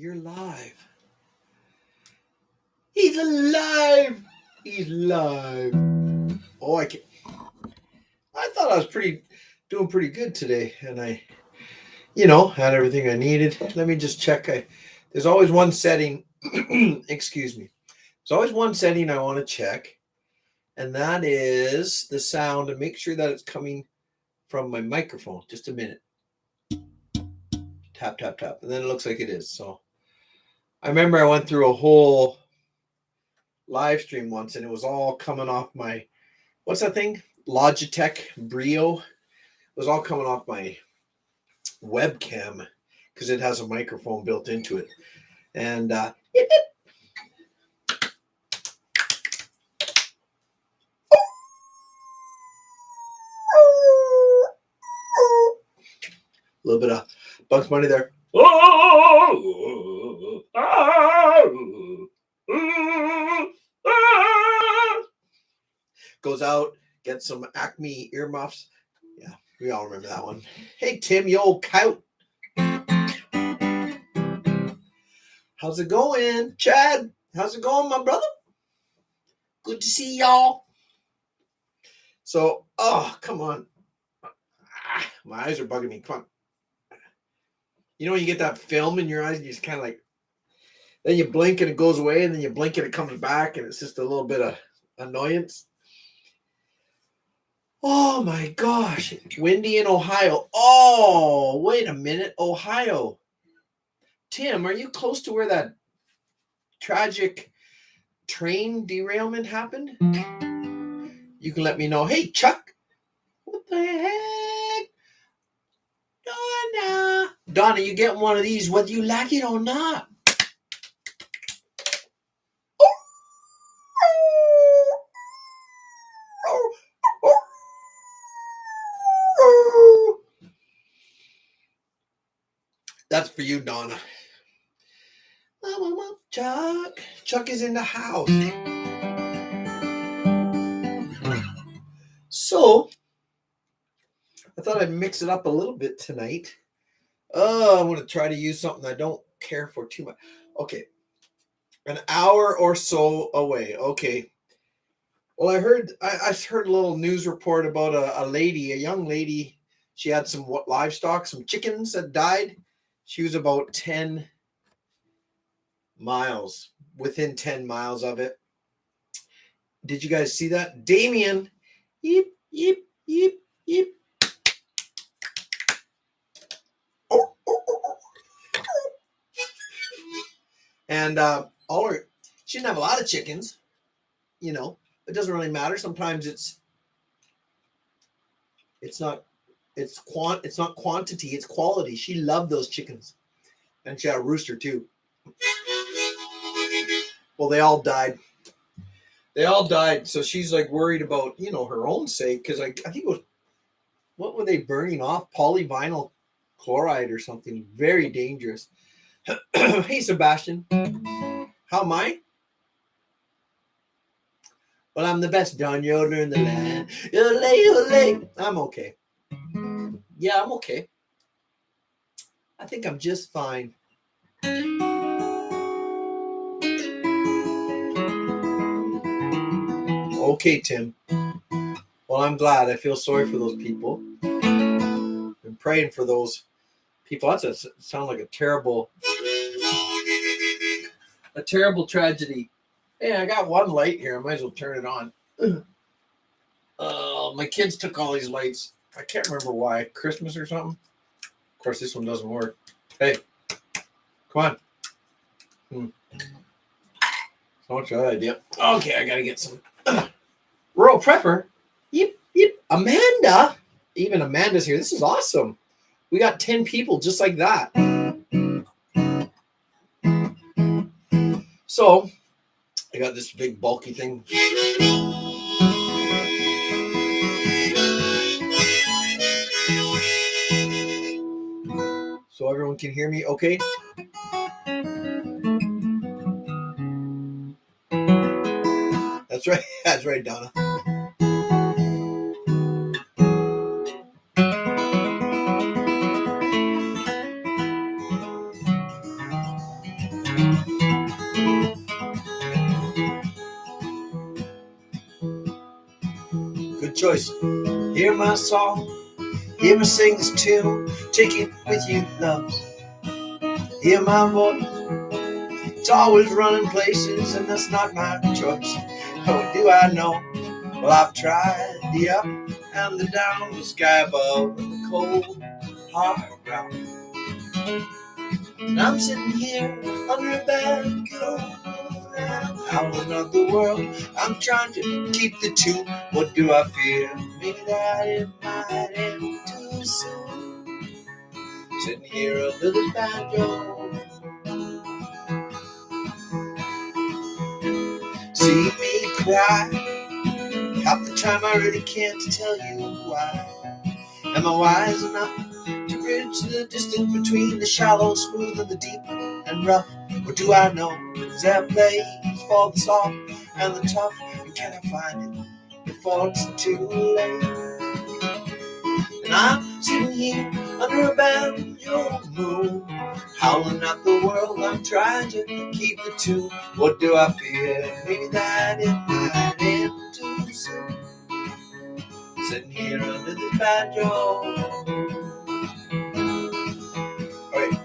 You're live. He's alive. He's live. Oh, I thought I was doing pretty good today, and I had everything I needed. Let me just check. There's always one setting. Excuse me. There's always one setting I want to check, and that is the sound, and make sure that it's coming from my microphone. Just a minute. Tap, tap, tap, and then it looks like it is. So I remember I went through a whole live stream once, and it was all coming off my, what's that thing? Logitech Brio. It was all coming off my webcam because it has a microphone built into it. And yip, yip. A little bit of Bugs Bunny there. Goes out, gets some Acme earmuffs. Yeah, we all remember that one. Hey, Tim, you old cow. How's it going? Chad, how's it going, my brother? Good to see y'all. So, come on. My eyes are bugging me. Come on. You know when you get that film in your eyes, and you just kind of like, then you blink and it goes away, and then you blink and it comes back, and it's just a little bit of annoyance. Oh my gosh. Windy in Ohio. Oh, wait a minute. Ohio. Tim, are you close to where that tragic train derailment happened? You can let me know. Hey, Chuck. What the heck? Donna, you get one of these whether you like it or not. That's for you, Donna. Chuck is in the house. So, I thought I'd mix it up a little bit tonight. I'm going to try to use something I don't care for too much. Okay. An hour or so away. Okay. Well, I heard a little news report about a young lady. She had some livestock, some chickens that died. She was about 10 miles, within 10 miles of it. Did you guys see that? Damien. Yip, yip, yip, yip. And she didn't have a lot of chickens, it doesn't really matter. Sometimes it's not quantity, it's quality. She loved those chickens. And she had a rooster too. Well, they all died. So she's like worried about, her own sake. Cause I think it was, what were they burning off? Polyvinyl chloride or something very dangerous. Hey, Sebastian. How am I? Well, I'm the best Don Yodeler in the land. Ole. I'm okay. Yeah, I'm okay. I think I'm just fine. Okay, Tim. Well, I'm glad. I feel sorry for those people. I'm praying for those people. That sounds like a terrible tragedy. Hey, I got one light here. I might as well turn it on. My kids took all these lights. I can't remember why. Christmas or something. Of course, this one doesn't work. Hey, come on. So much of that idea. Okay, I gotta get some rural prepper. Yip, yip. Amanda. Even Amanda's here. This is awesome. We got 10 people just like that. So, I got this big bulky thing. So everyone can hear me okay? That's right. That's right, Donna. choice. Hear my song, hear me sing this tune, take it with you, loves. Hear my voice, it's always running places, and that's not my choice. What do I know? Well, I've tried the up and the down, the sky above and the cold, hard ground. And I'm sitting here under a bad good howling at the world. I'm trying to keep the tune. What do I fear? Maybe that it might end too soon. Sitting here under the banjo. See me cry. Half the time I really can't tell you why. Am I wise enough to bridge the distance between the shallow, smooth, and the deep and rough? Or do I know? Is there a place for the soft and the tough? And can I find it before it's too late? And I'm sitting here under a banjo moon, howling at the world. I'm trying to keep the tune. What do I fear? Maybe that it might end too soon. Sitting here under this banjo. Alright.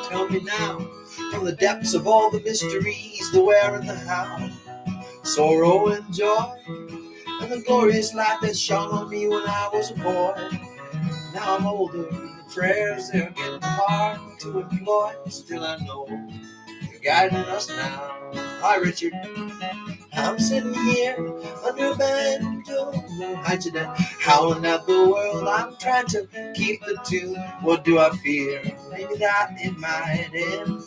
Tell me now, from the depths of all the mysteries, the where and the how, sorrow and joy, and the glorious light that shone on me when I was a boy. Now I'm older, and prayers they're getting hard to employ. Still I know you're guiding us now. Hi Richard, I'm sitting here under a banjo, hi today, howling at the world. I'm trying to keep the tune. What do I fear? Maybe that it might end.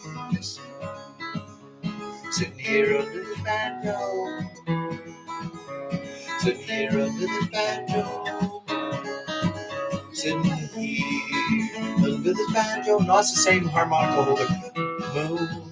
Sitting here under the banjo, sitting here under the banjo, sitting here under the banjo. No, it's the same harmonica holder. Moon.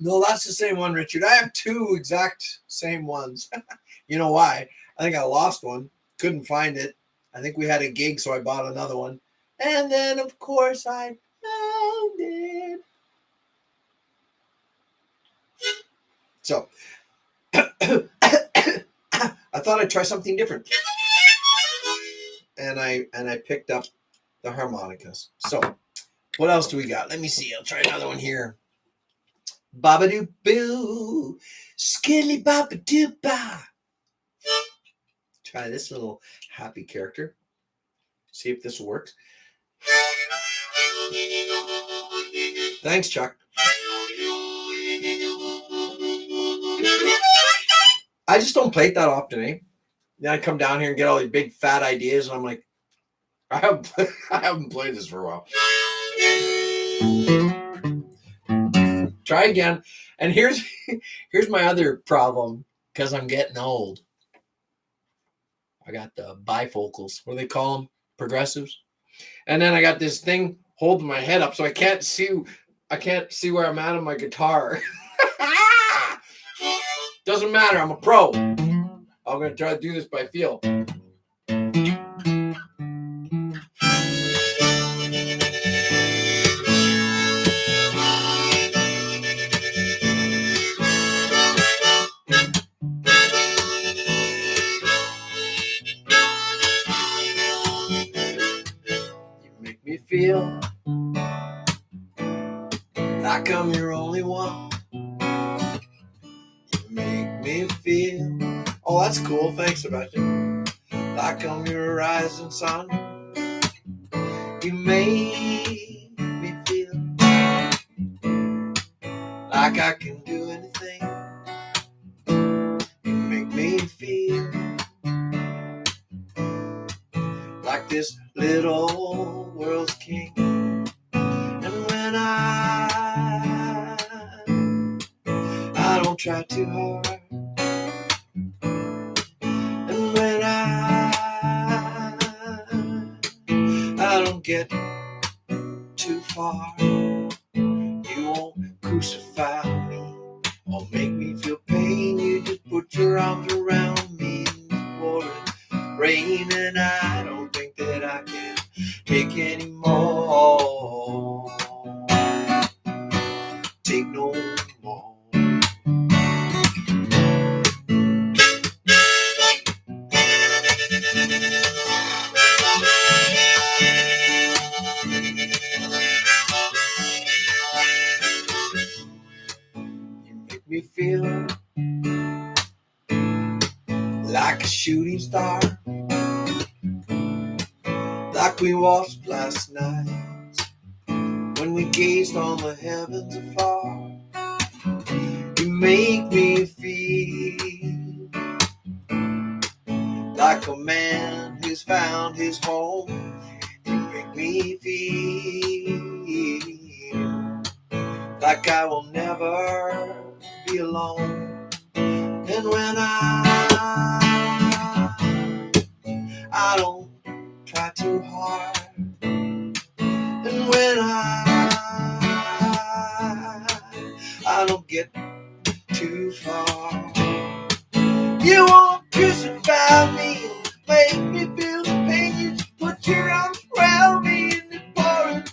No, that's the same one, Richard. I have two exact same ones. You know why? I think I lost one. Couldn't find it. I think we had a gig, so I bought another one. And then, of course, I found it. So, I thought I'd try something different. And I picked up the harmonicas. So, what else do we got? Let me see. I'll try another one here. Babadoo boo, skilly babadoo ba. Try this little happy character. See if this works. Thanks, Chuck. I just don't play it that often, eh? Then I come down here and get all these big fat ideas, and I'm like, I haven't played this for a while. Try again. And here's my other problem, because I'm getting old. I got the bifocals. What do they call them? Progressives. And then I got this thing holding my head up, so I can't see where I'm at on my guitar. Doesn't matter. I'm a pro. I'm going to try to do this by feel. feel like I'm your only one. You make me feel, oh, that's cool, thanks, Sebastian. Like I'm your rising sun. You make me feel like I can do anything. You make me feel like this little world's king. And when I don't try too hard, and when I don't get too far, you won't crucify me or make me feel pain. You just put your arms around me in the pouring rain, and I don't think that I can take any more. Take no more. You make me feel like a shooting star, like we watched last night when we gazed on the heavens afar. You make me feel like a man who's found his home. You make me feel like I will never be alone. And when I don't try too hard, and when I don't get too far, you won't crucify me, make me feel the pain. You just put your arms around me in the pouring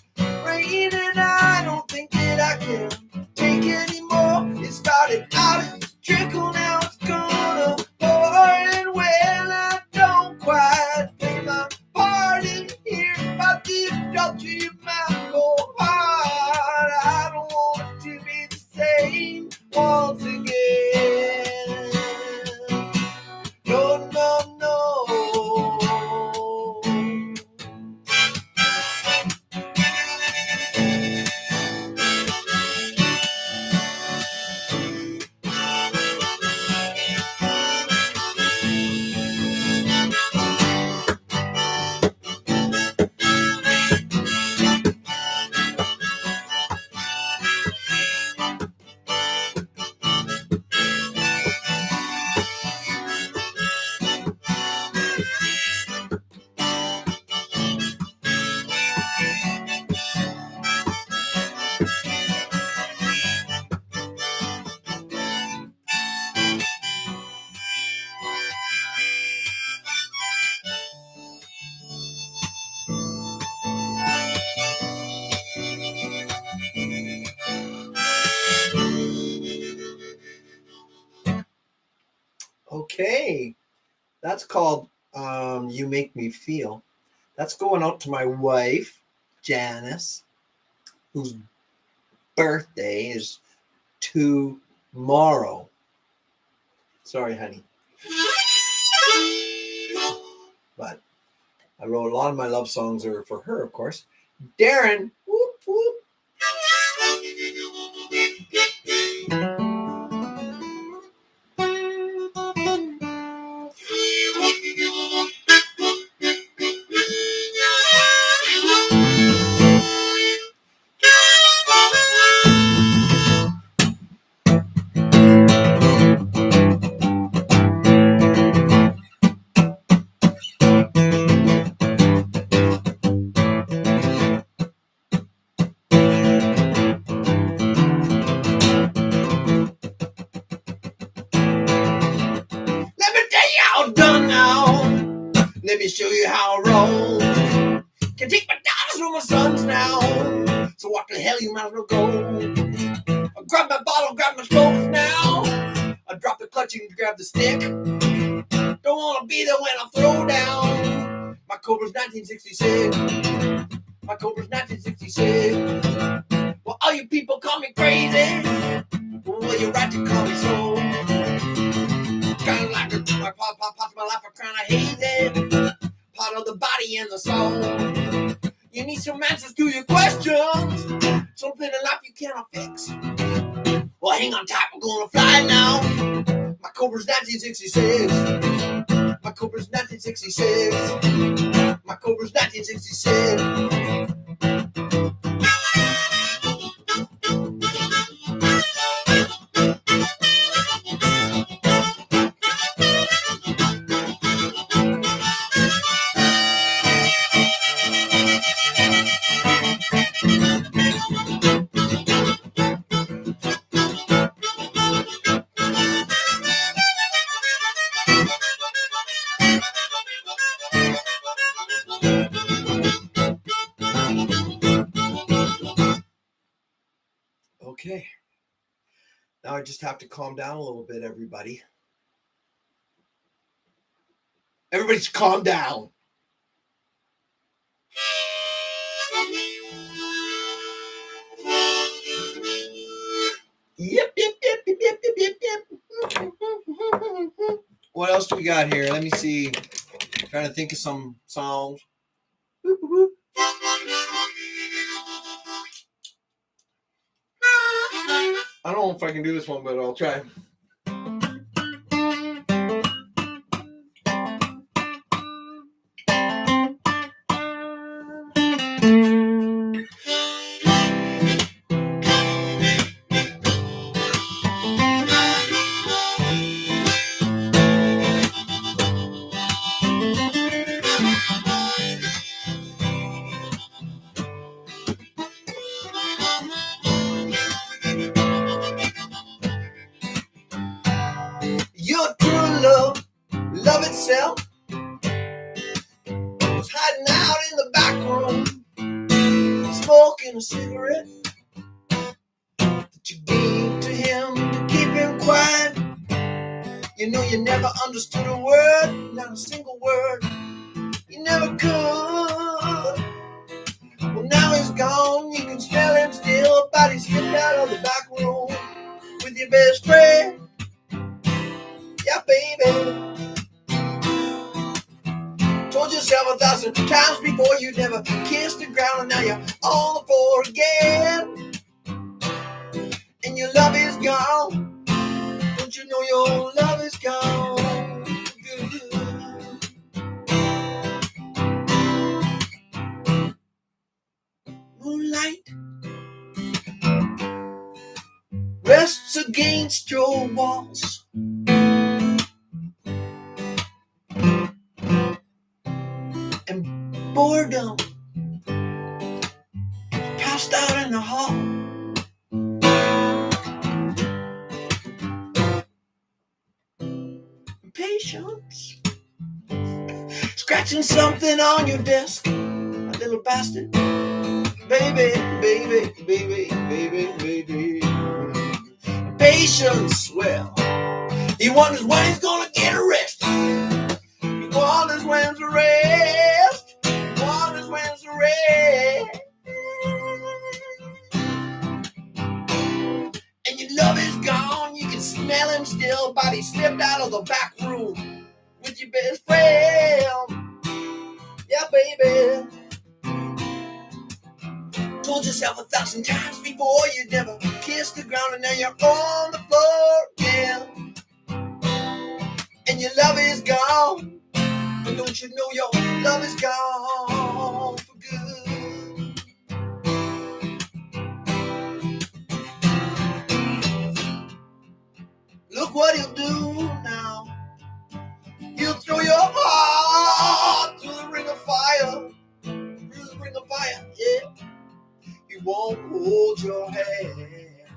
rain, and I don't think that I can take any more. It started out as a trickle, now it's gonna pour, and when I don't quite play my part in here, I feel dropped to your mouth go hard. I don't want it to be the same once again. No, no, no. Okay, that's called You Make Me Feel. That's going out to my wife, Janice, whose birthday is tomorrow. Sorry, honey. But I wrote a lot of my love songs are for her, of course. Darren, whoop, whoop. Let me show you how I roll. Can take my daughters from my sons now. So what the hell, you might as well go. I grab my bottle, grab my smokes now. I drop the clutch and grab the stick. Don't want to be there when I throw down. My Cobra's 1966. My Cobra's 1966. Well, all you people call me crazy. Well, you're right to call me so. Kind of like my part of my life, I'm kind of hazy. Part of the body and the soul. You need some answers to your questions. Something in life you cannot fix. Well, hang on tight, we're gonna fly now. My Cobra's 1966. My Cobra's 1966. My Cobra's 1966. Okay. Now I just have to calm down a little bit, everybody. Everybody's calm down. Yep, yep, yep, yep, yep, yep, yep. What else do we got here? Let me see. Trying to think of some songs. I don't know if I can do this one, but I'll try. Your true love itself, was hiding out in the back room, smoking a cigarette that you gave to him to keep him quiet. You know you never understood a word, not a single word. You never could. Well, now he's gone, you can smell him still, but he slipped out of the back room with your best friend. Yeah, baby. Told yourself 1,000 times before you never kissed the ground, and now you're on the floor again. And your love is gone. Don't you know your love is gone? Moonlight rests against your walls. And boredom passed out in the hall. Patience scratching something on your desk, a little bastard. Baby, baby, baby, baby, baby. Patience, well, he wonders when he's gonna get arrested. He wonders when's the rest. He wonders when's the rest. And your love is gone, you can smell him still, but he slipped out of the back room with your best friend. Yeah, baby. Told yourself 1,000 times before you never kissed the ground, and now you're on the floor again. And your love is gone. But don't you know your love is gone for good? Look what he'll do now. He'll throw your heart through the ring of fire. Through the ring of fire, yeah. He won't hold your hand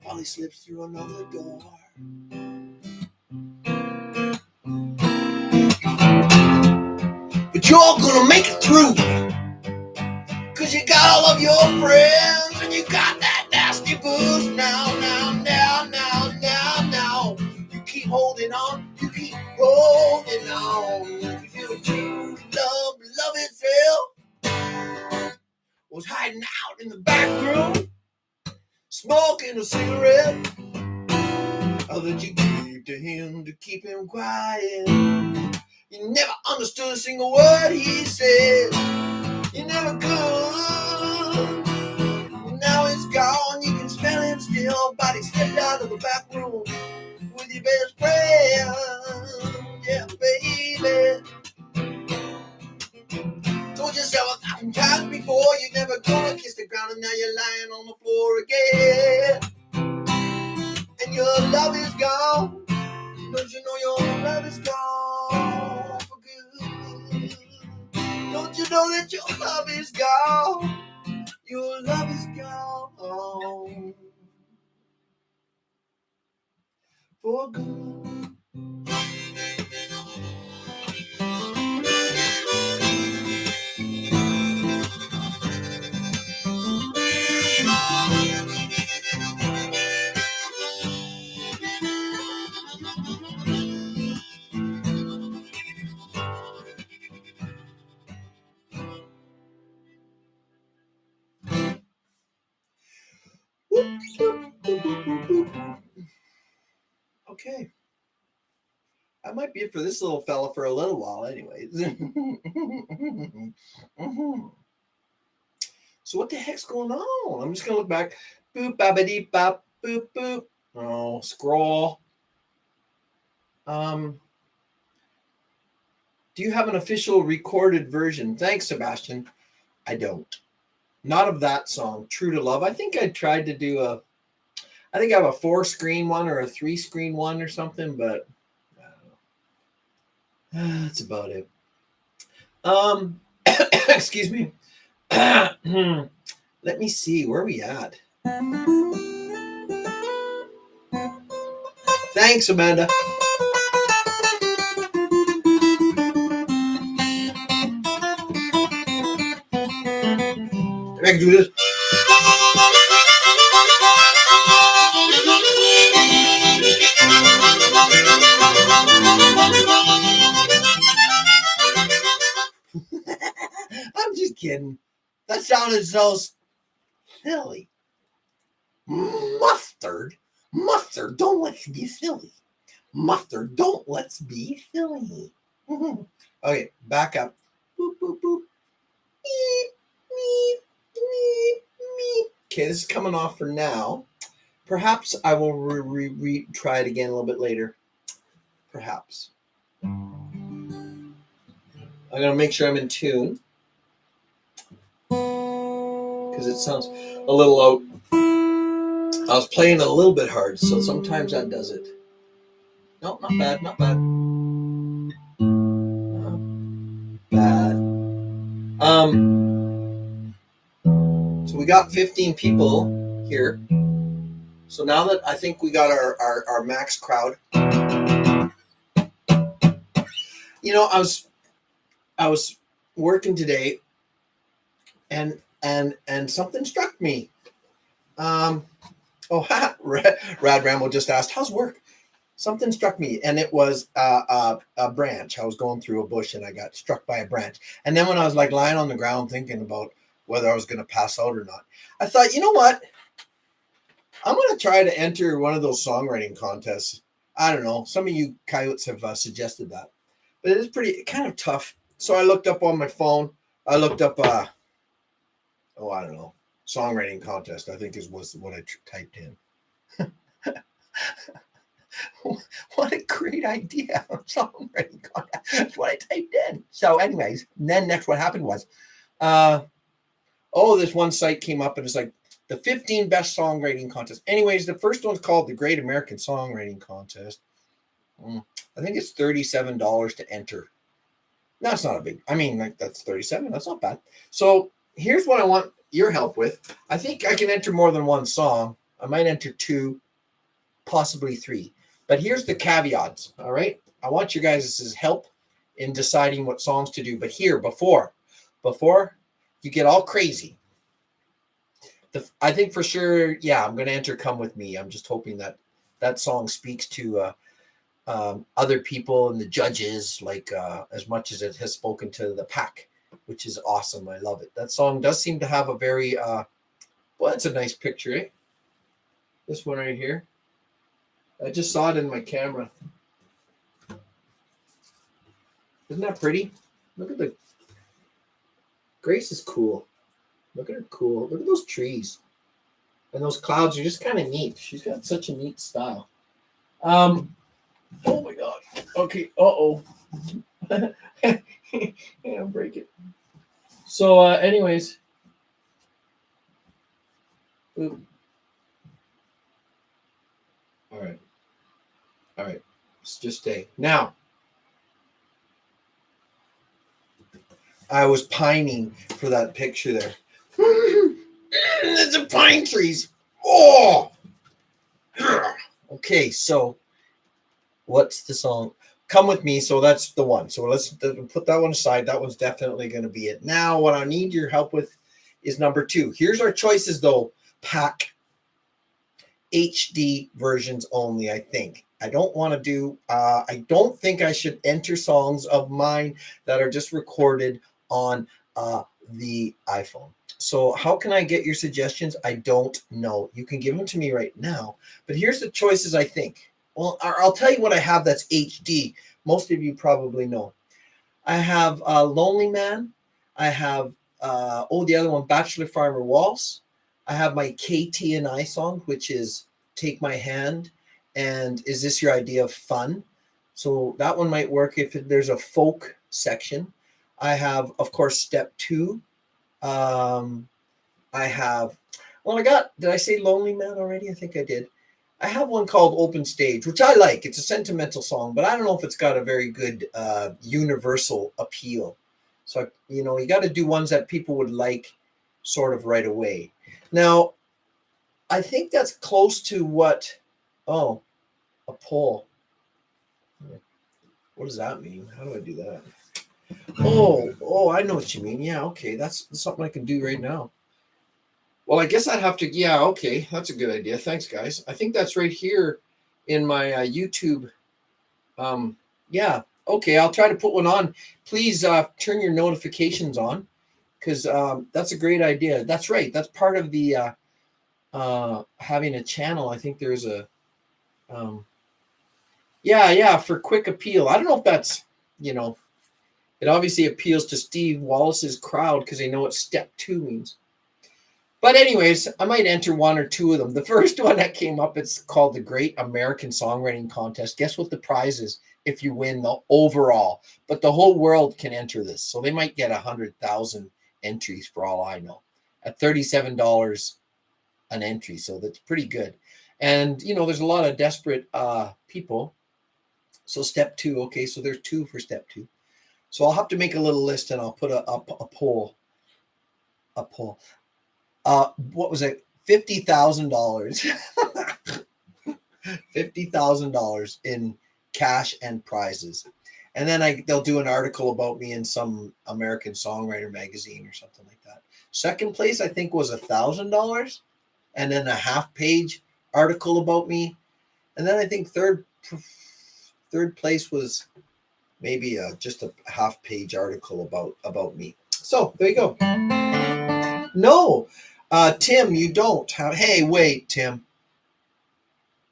while he slips through another door. But you're gonna make it through, 'cause you got all of your friends, and you got that nasty booze. Now. You keep holding on, you keep holding on. 'Cause your true love itself was hiding out in the back room, smoking a cigarette that you gave to him to keep him quiet. You never understood a single word he said. You never could. Now it's gone, you can smell him still, but he stepped out of the back room with your best friend. Yeah, baby. Told yourself 1,000 times before you never gonna kiss the ground, and now you're lying on the floor again. And your love is gone. Don't you know your love is gone for good? Don't you know that your love is gone? Your love is gone for good. Okay. That might be it for this little fella for a little while, anyways. So what the heck's going on? I'm just gonna look back. Boop, babidi, bop, boop, boop. Oh, scroll. Do you have an official recorded version? Thanks, Sebastian. I don't. Not of that song, True to Love. I think I tried to do I think I have a 4-screen one or a 3-screen one or something, but I don't know. That's about it. Excuse me. Let me see. Where are we at? Thanks, Amanda. I can do this. I'm just kidding. That sounded so silly. Mustard, don't let's be silly. Mustard, don't let's be silly. Okay, back up. Boop, boop, boop. Meep, meep, meep, meep. Okay, this is coming off for now. Perhaps I will try it again a little bit later. Perhaps. I'm going to make sure I'm in tune, because it sounds a little out. I was playing a little bit hard, so sometimes that does it. No, not bad, not bad. Not bad. So we got 15 people here. So now that I think we got our max crowd, you know, I was working today, and something struck me. Rad Rambo just asked, "How's work?" Something struck me, and it was a branch. I was going through a bush, and I got struck by a branch. And then when I was like lying on the ground thinking about whether I was going to pass out or not, I thought, you know what? I'm going to try to enter one of those songwriting contests. I don't know. Some of you coyotes have suggested that, but it is kind of tough. So I looked up on my phone. I looked up, I don't know, songwriting contest, I think was what I typed in. What a great idea. Songwriting contest. That's what I typed in. So anyways, then next what happened was, this one site came up and it's like the 15 best songwriting contests. Anyways, the first one's called the Great American Songwriting Contest. I think it's $37 to enter. That's not a big, that's 37. That's not bad. So here's what I want your help with. I think I can enter more than one song. I might enter 2, possibly 3. But here's the caveats, all right? I want you guys' help in deciding what songs to do. But here, before you get all crazy, I think for sure, I'm going to enter Come With Me. I'm just hoping that song speaks to other people and the judges, like as much as it has spoken to the pack. which is awesome. I love it. That song does seem to have a very well, that's a nice picture, eh? This one right here. I just saw it in my camera. Isn't that pretty? Look at the Grace is cool. Look at her cool. Look at those trees. And those clouds are just kind of neat. She's got such a neat style. Oh my god. Okay. Uh-oh. Yeah, break it. So anyways. Oop. All right. Just stay. Now, I was pining for that picture there. It's a pine trees. Oh. Okay, so what's the song? Come With Me. So that's the one. So let's put that one aside. That one's definitely going to be it. Now, what I need your help with is number 2. Here's our choices, though. Pack HD versions only, I think. I don't want to do, I don't think I should enter songs of mine that are just recorded on the iPhone. So how can I get your suggestions? I don't know. You can give them to me right now. But here's the choices I think. Well, I'll tell you what I have that's HD. Most of you probably know. I have Lonely Man. I have, the other one, Bachelor Farmer Waltz. I have my KT and I song, which is Take My Hand and Is This Your Idea of Fun? So that one might work if there's a folk section. I have, of course, Step 2. I have, did I say Lonely Man already? I think I did. I have one called Open Stage, which I like. It's a sentimental song, but I don't know if it's got a very good universal appeal. So, you got to do ones that people would like sort of right away. Now, I think that's close to what, a poll. What does that mean? How do I do that? Oh, I know what you mean. Yeah, okay. That's something I can do right now. Well, I guess I'd have to, yeah, okay. That's a good idea. Thanks, guys. I think that's right here in my YouTube. Yeah, okay. I'll try to put one on. Please turn your notifications on because that's a great idea. That's right. That's part of the having a channel. I think there's a, for quick appeal. I don't know if that's, it obviously appeals to Steve Wallace's crowd because they know what Step 2 means. But anyways, I might enter one or two of them. The first one that came up, it's called the Great American Songwriting Contest. Guess what the prize is if you win the overall? But the whole world can enter this. So they might get 100,000 entries for all I know at $37 an entry. So that's pretty good. And, there's a lot of desperate people. So Step 2, okay, so there's 2 for Step 2. So I'll have to make a little list and I'll put a poll. What was it? $50,000. $50,000 in cash and prizes. And then they'll do an article about me in some American Songwriter magazine or something like that. Second place, I think, was $1,000. And then a half-page article about me. And then I think third place was maybe just a half-page article about me. So there you go. No, Tim, you don't. Hey, wait, Tim.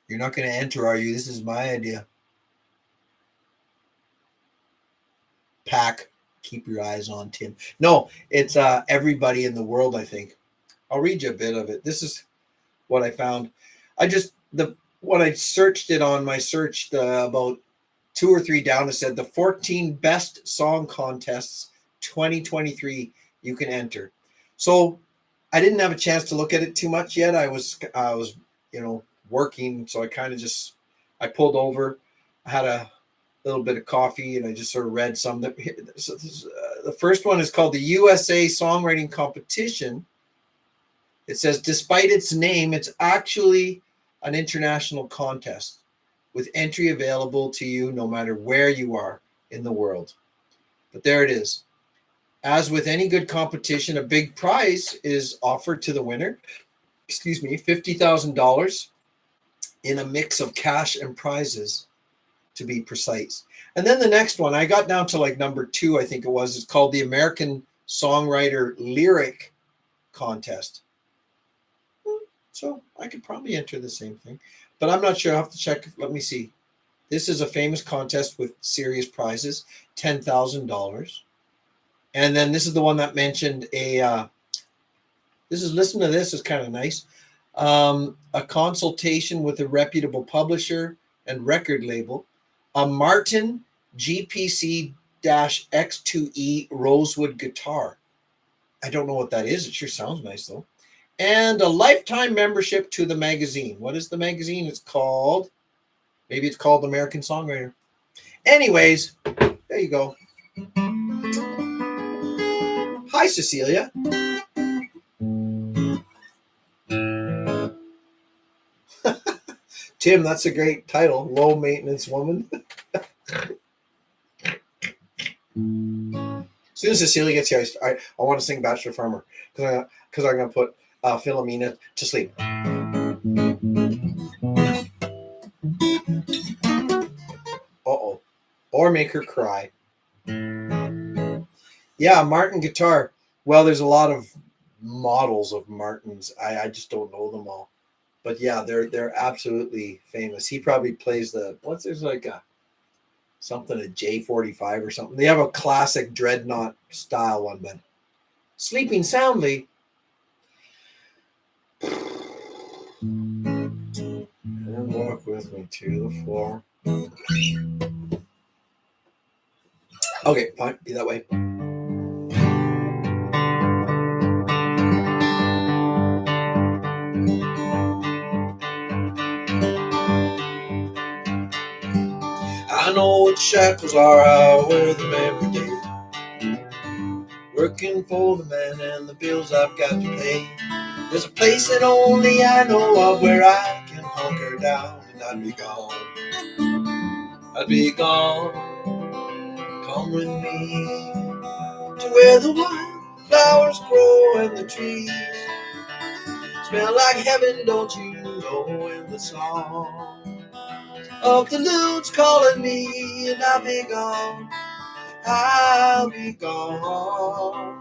You're not going to enter, are you? This is my idea. Pack. Keep your eyes on Tim. No, it's everybody in the world, I think. I'll read you a bit of it. This is what I found. When I searched it on my search, about 2 or 3 down, it said the 14 best song contests 2023 you can enter. So I didn't have a chance to look at it too much yet. I was working, so I kind of I pulled over. I had a little bit of coffee, and I just sort of read some. The first one is called the USA Songwriting Competition. It says, despite its name, it's actually an international contest with entry available to you no matter where you are in the world. But there it is. As with any good competition, a big prize is offered to the winner. $50,000 in a mix of cash and prizes, to be precise. And then the next one, I got down to like number 2, I think it was. It's called the American songwriter lyric contest. So I could probably enter the same thing, but I'm not sure. I'll have to check. Let me see. This is a famous contest with serious prizes, $10,000. And then this is the one that mentioned listen to this, is kind of nice. A consultation with a reputable publisher and record label, a Martin GPC-X2E Rosewood guitar. I don't know what that is. It sure sounds nice though. And a lifetime membership to the magazine. What is the magazine? It's called, maybe it's called American Songwriter. Anyways, there you go. Hi, Cecilia. Tim, that's a great title. Low Maintenance Woman. As soon as Cecilia gets here, I want to sing Bachelor Farmer because I'm going to put Philomena to sleep. Uh-oh. Or make her cry. Yeah, Martin guitar. Well, there's a lot of models of Martins. I just don't know them all. But yeah, they're absolutely famous. He probably plays there's like a J45 or something. They have a classic dreadnought style one, but sleeping soundly. And walk with me to the floor. Okay, fine, be that way. I know what shackles are, I wear them every day. Working for the man and the bills I've got to pay. There's a place that only I know of where I can hunker down, and I'd be gone. I'd be gone. Come with me to where the wild flowers grow and the trees smell like heaven, don't you know? And the song of the loon's calling me, and I'll be gone. I'll be gone.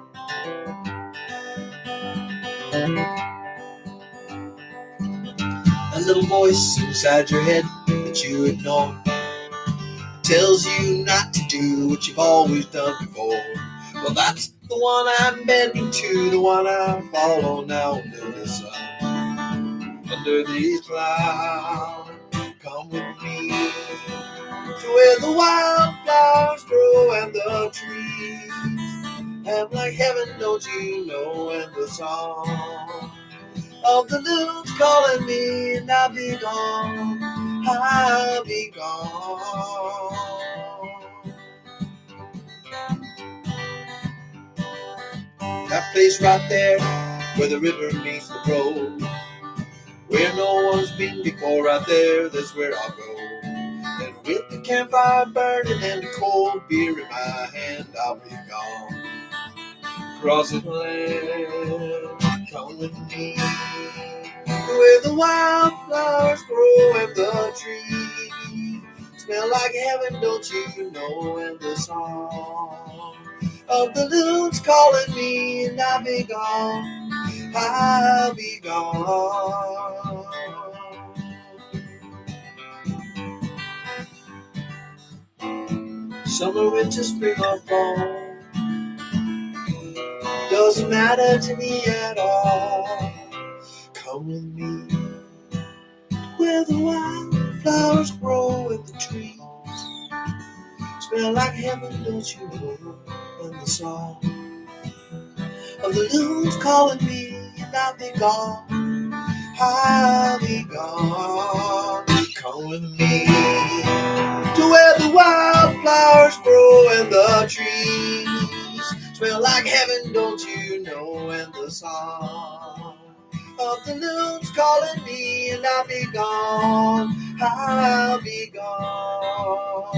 A little voice inside your head that you ignore tells you not to do what you've always done before. Well, that's the one I'm bending to, the one I follow now under the sun, under these clouds. Come with me to where the wildflowers grow and the trees have like heaven, don't you know? And the song of the loon's calling me, and I'll be gone. I'll be gone. That place right there where the river meets the road, where no one's been before, right there, that's where I'll go. And with the campfire burning and the cold beer in my hand, I'll be gone. Crossing land, come with me where the wildflowers grow and the trees smell like heaven, don't you know? And the song of the loon's calling me, and I'll be gone. I'll be gone. Summer, winter, spring, or fall doesn't matter to me at all. Come with me where the wildflowers grow and the trees smell like heaven, don't you know? And the song of the loon's calling me, and I'll be gone. I'll be gone. Come with me to where the wildflowers grow and the trees smell like heaven, don't you know? And the song of the loon's calling me, and I'll be gone. I'll be gone.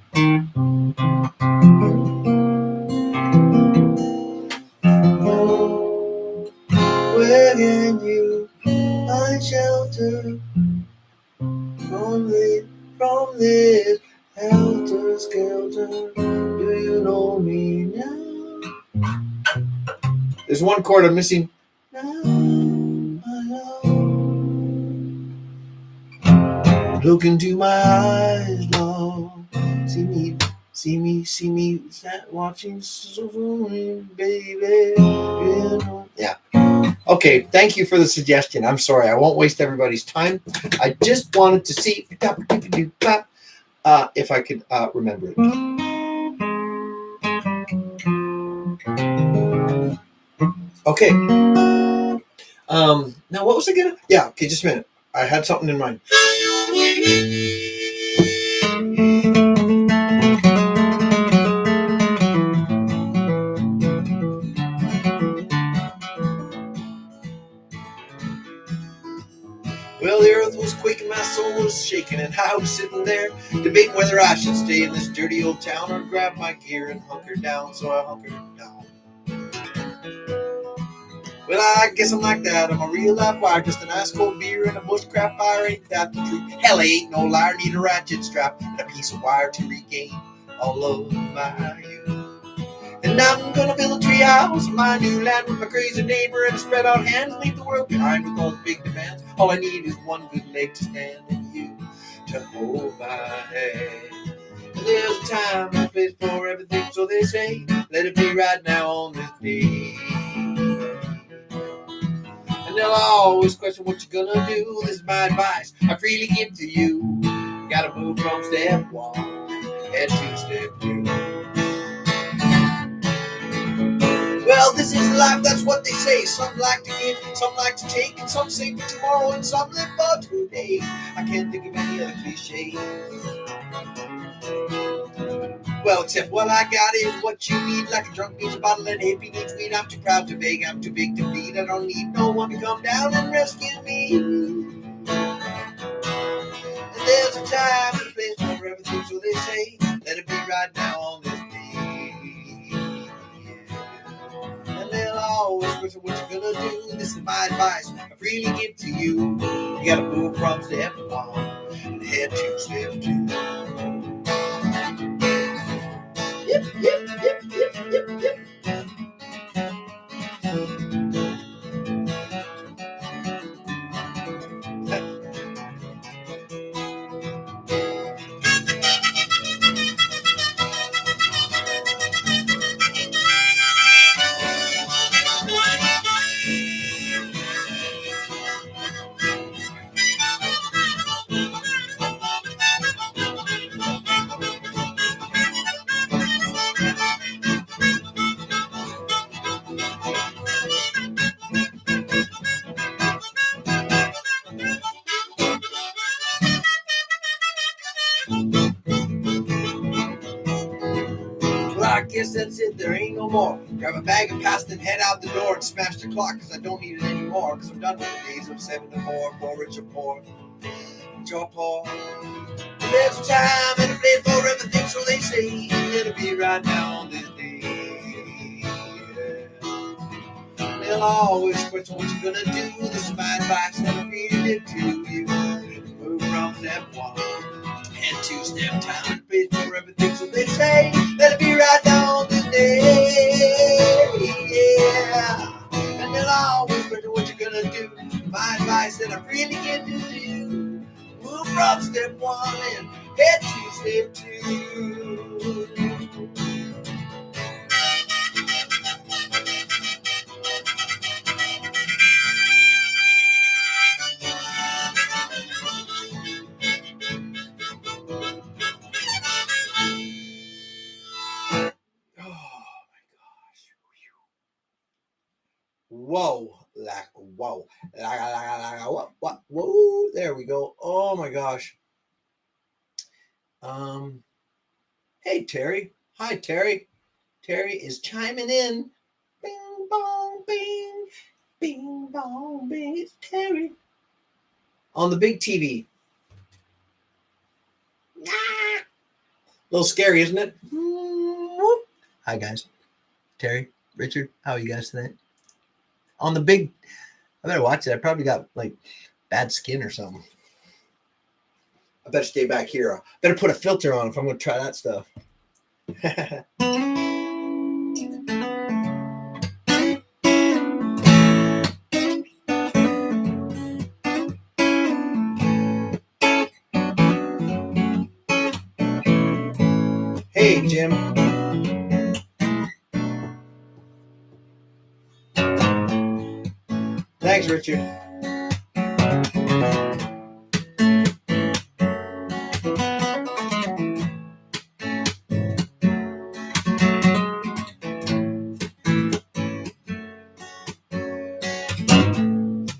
shelter from this helter skelter. Do you know me now? There's one chord I'm missing. Now I know. Look into my eyes, Lord. See me, sat watching, baby. Yeah. Okay, thank you for the suggestion. I'm sorry, I won't waste everybody's time. I just wanted to see if I could remember it. Okay. Now what was I gonna? Yeah. Okay, just a minute. I had something in mind. Well, the earth was quaking, my soul was shaking, and I was sitting there debating whether I should stay in this dirty old town or grab my gear and hunker down. So I hunkered down. Well, I guess I'm like that. I'm a real life wire, just an ice cold beer and a bushcraft fire. Ain't that the truth? Hell, I ain't no liar. Need a ratchet strap and a piece of wire to regain all of my youth. And I'm gonna build a tree house in my new land with my crazy neighbor and spread out hands, leave the world behind with all the big demands. All I need is one good leg to stand and you to hold my hand. And there's a time and a place for everything, so they say, let it be right now on this day. And they'll always question what you're gonna do. This is my advice I freely give to you. You gotta move from step one and to step two. Well, this is life, that's what they say. Some like to give, some like to take, and some save for tomorrow, and some live for today. I can't think of any other cliche. Well, except what I got is what you need, like a drunk needs a bottle and a hippie needs weed. I'm too proud to beg, I'm too big to bleed. I don't need no one to come down and rescue me. And there's a time and a place for everything, so they say, let it be right now on this day. And they'll always question what you're gonna do. This is my advice I freely give to you. You gotta move from step one and head to step two. Yip, yip, yip, yip, yip, yip. Well, I guess that's it, there ain't no more. Grab a bag of pasta and head out the door and smash the clock, cause I don't need it anymore. Cause I'm done with the days of 7 to 4, poor rich or poor. You're poor. There's a time and a place for everything, so they say, let it be right now on this day. Yeah. They'll always question what you're gonna do. This is my advice, never feed it to you. Move from step one and two step time and place for everything, so they say, let it be right now on this day. Yeah. And they'll always question what you're gonna do. My advice that I really get to you. Move from step one and head to step two. Oh my gosh. Whoa. Like, whoa. What? Whoa. There we go. Oh my gosh. Hey, Terry. Hi, Terry. Terry is chiming in. Bing, bong, bing. Bing, bong, bing. It's Terry. On the big TV. Ah. A little scary, isn't it? Hi, guys. Terry, Richard, how are you guys tonight? On the big, I better watch it. I probably got like bad skin or something. I better stay back here. I better put a filter on if I'm going to try that stuff. Hey, Jim. Thanks, Richard.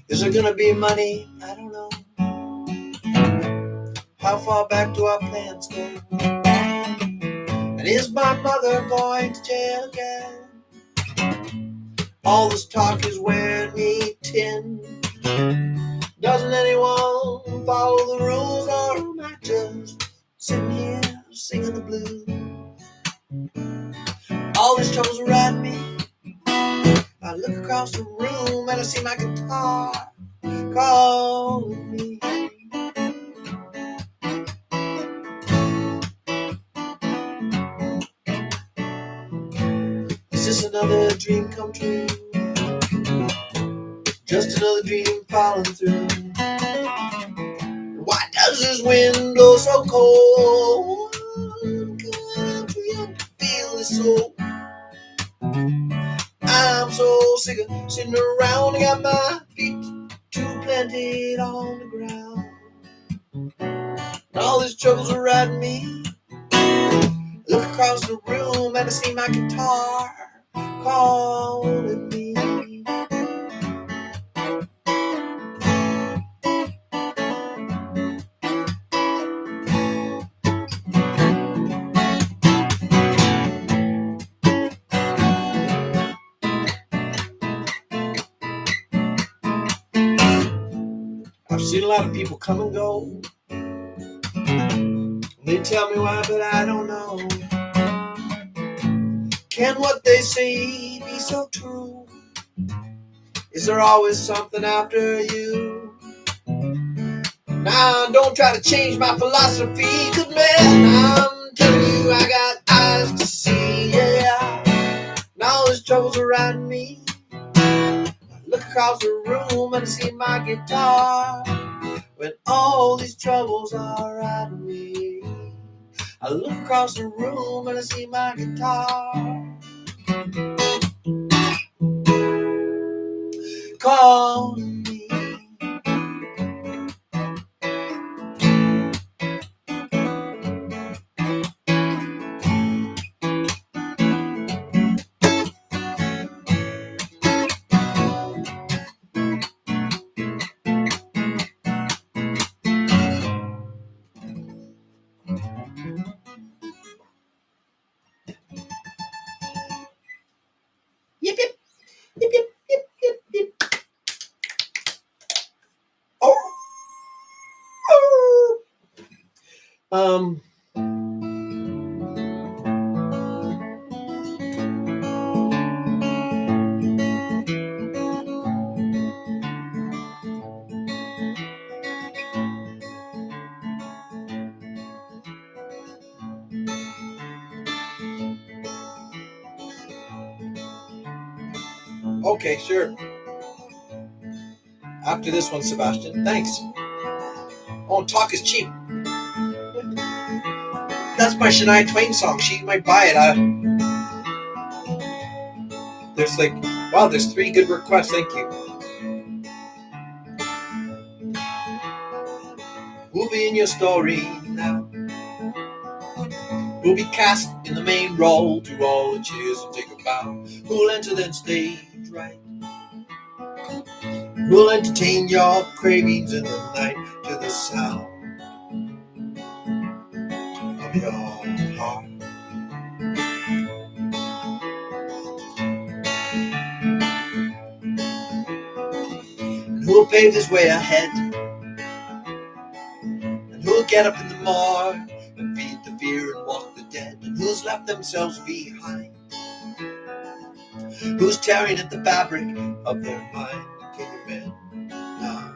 Is there gonna be money? I don't know. How far back do our plans go? And is my mother going to jail again? All this talk is wearing me tin. Doesn't anyone follow the rules, or am I just sitting here singing the blues? All these troubles around me. I look across the room and I see my guitar calling me. Is this another dream come true? Just another dream falling through. Why does this wind blow so cold? Country, I feel this so. I'm so sick of sitting around. I got my feet too planted on the ground. And all these troubles are riding me. Look across the room and I see my guitar calling me. I've seen a lot of people come and go. They tell me why, but I don't know. Can what they say be so true? Is there always something after you? Now don't try to change my philosophy, 'cause man, I'm telling you, I got eyes to see, yeah. Now there's troubles around me. I look across the room and I see my guitar. When all these troubles are around me, I look across the room and I see my guitar calling me. Yip, yip, yip, yip, yip, yip, yip. Oh. Okay, sure. After this one, Sebastian. Thanks. Oh, talk is cheap. That's my Shania Twain song. She might buy it. There's like, wow, there's 3 good requests. Thank you. Who'll be in your story now? Who'll be cast in the main role to all the cheers and take a bow? Who'll enter then stage right? Who'll entertain your cravings in the night to the sound of your heart? And who'll pave his way ahead? And who'll get up in the morn and feed the fear and walk the dead? And who's left themselves behind? Who's tearing at the fabric of their mind? Take a bed now.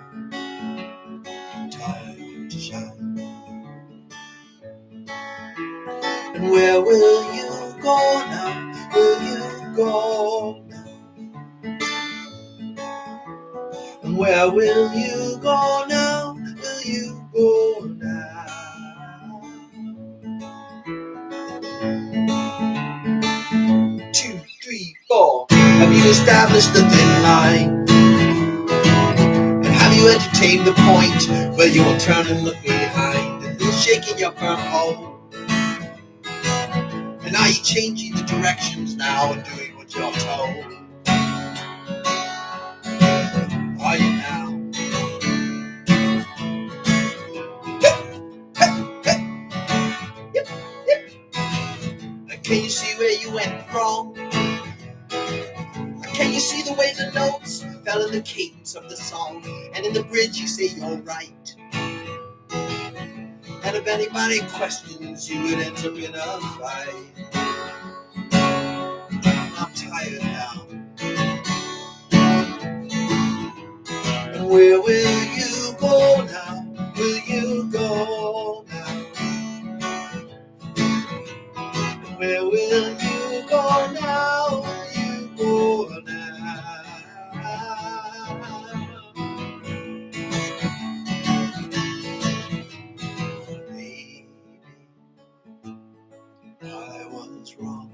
And where will you go now? Will you go now? And where will you go now? Will you go now? 2, 3, 4. Have you established the thin line? And have you entertained the point where you will turn and look behind and you're shaking your firm hold? And are you changing the directions now and doing what you're told? Are you now? Yep, yep. And can you see where you went wrong? Can you see the way the notes fell in the cadence of the song? And in the bridge you say you're right. And if anybody questions you, it ends up in a fight. I'm tired now. And where will you go now? Will you go now? And where will you go now? Will you go now? Maybe I was wrong.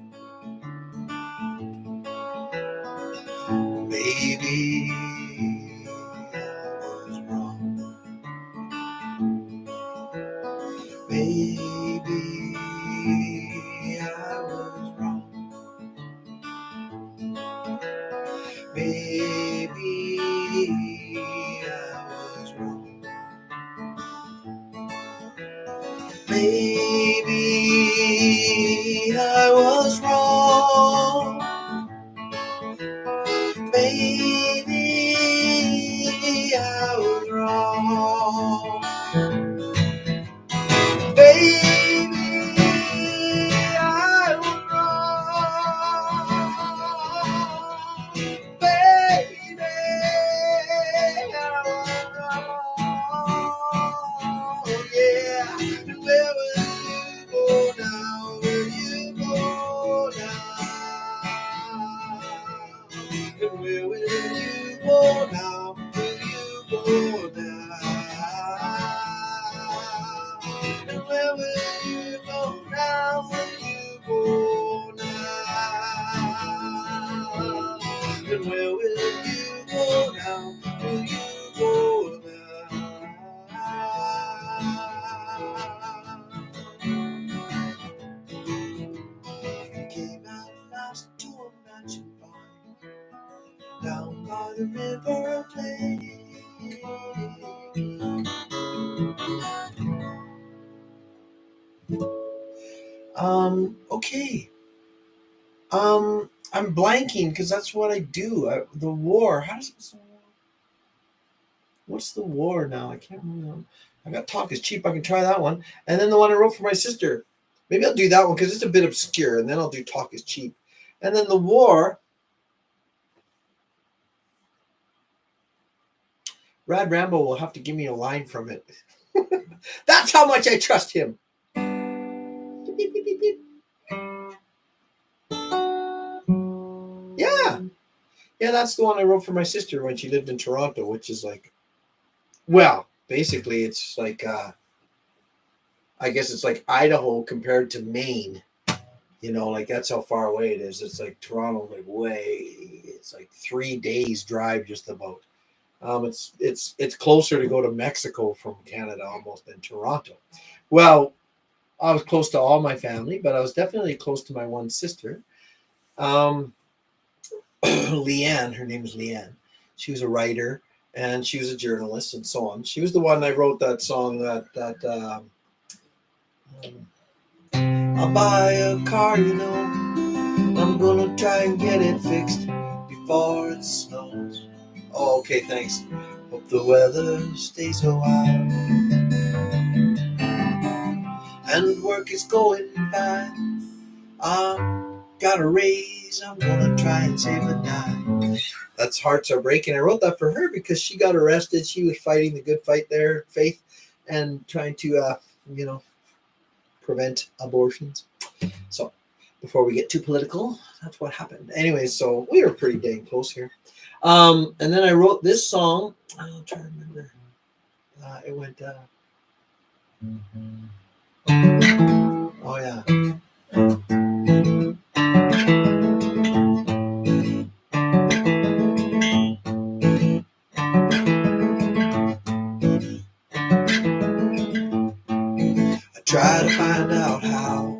Maybe I was wrong. Maybe I was wrong. Maybe I was wrong. Maybe I was wrong. Maybe I was wrong. Baby, I was wrong. Baby, I was wrong. Yeah, and where will you go now? Will you go now? And where will you go now? Will you go now? And where will you go now? Will you go now? And where will you go now? Will you go now? You came out last to a mansion farm down by the river Plate. Okay. I'm blanking because that's what I do. The war. What's the war now? I can't remember. I got Talk is Cheap. I can try that one. And then the one I wrote for my sister. Maybe I'll do that one because it's a bit obscure. And then I'll do Talk is Cheap. And then the war. Rad Rambo will have to give me a line from it. That's how much I trust him. Yeah. Yeah, that's the one I wrote for my sister when she lived in Toronto, which is like, well, basically it's like, I guess it's like Idaho compared to Maine. You know, like that's how far away it is. It's like Toronto, like it's like 3 days drive just about. It's closer to go to Mexico from Canada almost than Toronto. Well, I was close to all my family, but I was definitely close to my one sister. Leanne, her name is Leanne. She was a writer and she was a journalist and so on. She was the one I wrote that song I'll buy a car, you know. I'm gonna try and get it fixed before it snows. Oh, okay, thanks. Hope the weather stays a while. And work is going fine. Got a raise, I'm gonna try and save a dime. That's Hearts Are Breaking. I wrote that for her because she got arrested. She was fighting the good fight there, Faith, and trying to, prevent abortions. So before we get too political, that's what happened. Anyways, so we were pretty dang close here. And then I wrote this song. I'm trying to remember. It went. Oh yeah. I try to find out how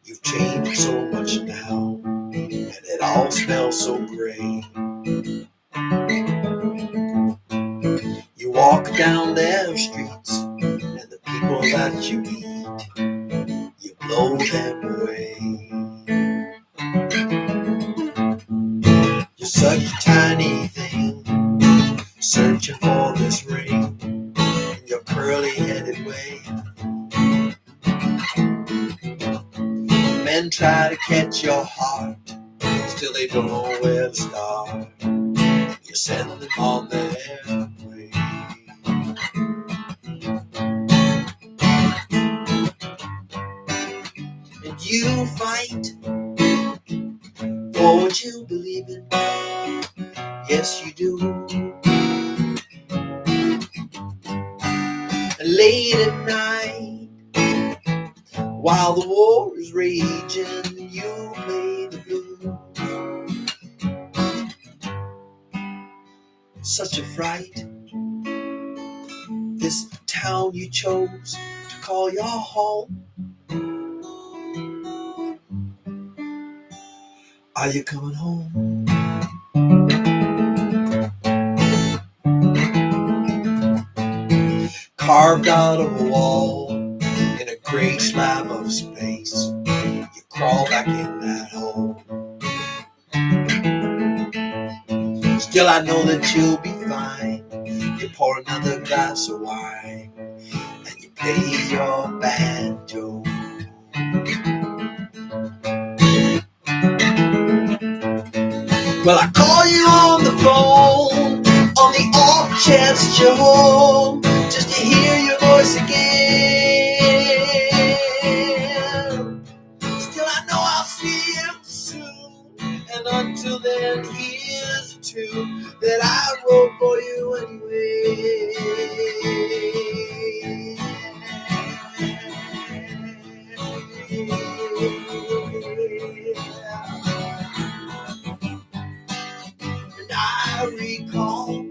you've changed so much now, and it all smells so gray. You walk down their streets, and the people that you meet, you blow them away. You're such a tiny thing, searching for this ring in your curly-headed way. Men try to catch your heart, still they don't know where to start. You send them on their way. And you fight for what you believe in. Yes, you do. And late at night, while the war is raging, you play the blues. Such a fright, this town you chose to call your home. Are you coming home? Carved out of a wall in a gray slab of space, you crawl back in that hole. Still I know that you'll be fine. You pour another glass of wine and you play your banjo. Well, I call you on the phone on the off chance you're home, just to hear your voice again. Still I know I'll see you soon, and until then here's a tune that I wrote for you anyway. And I recall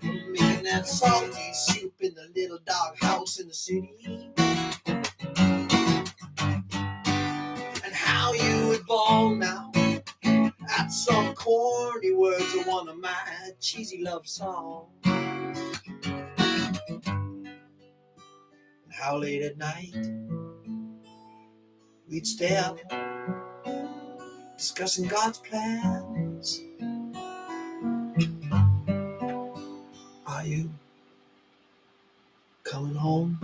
making that salty soup in the little dog house in the city, and how you would bawl now at some corny words of one of my cheesy love songs. And how late at night we'd stay up discussing God's plans. Are you coming home?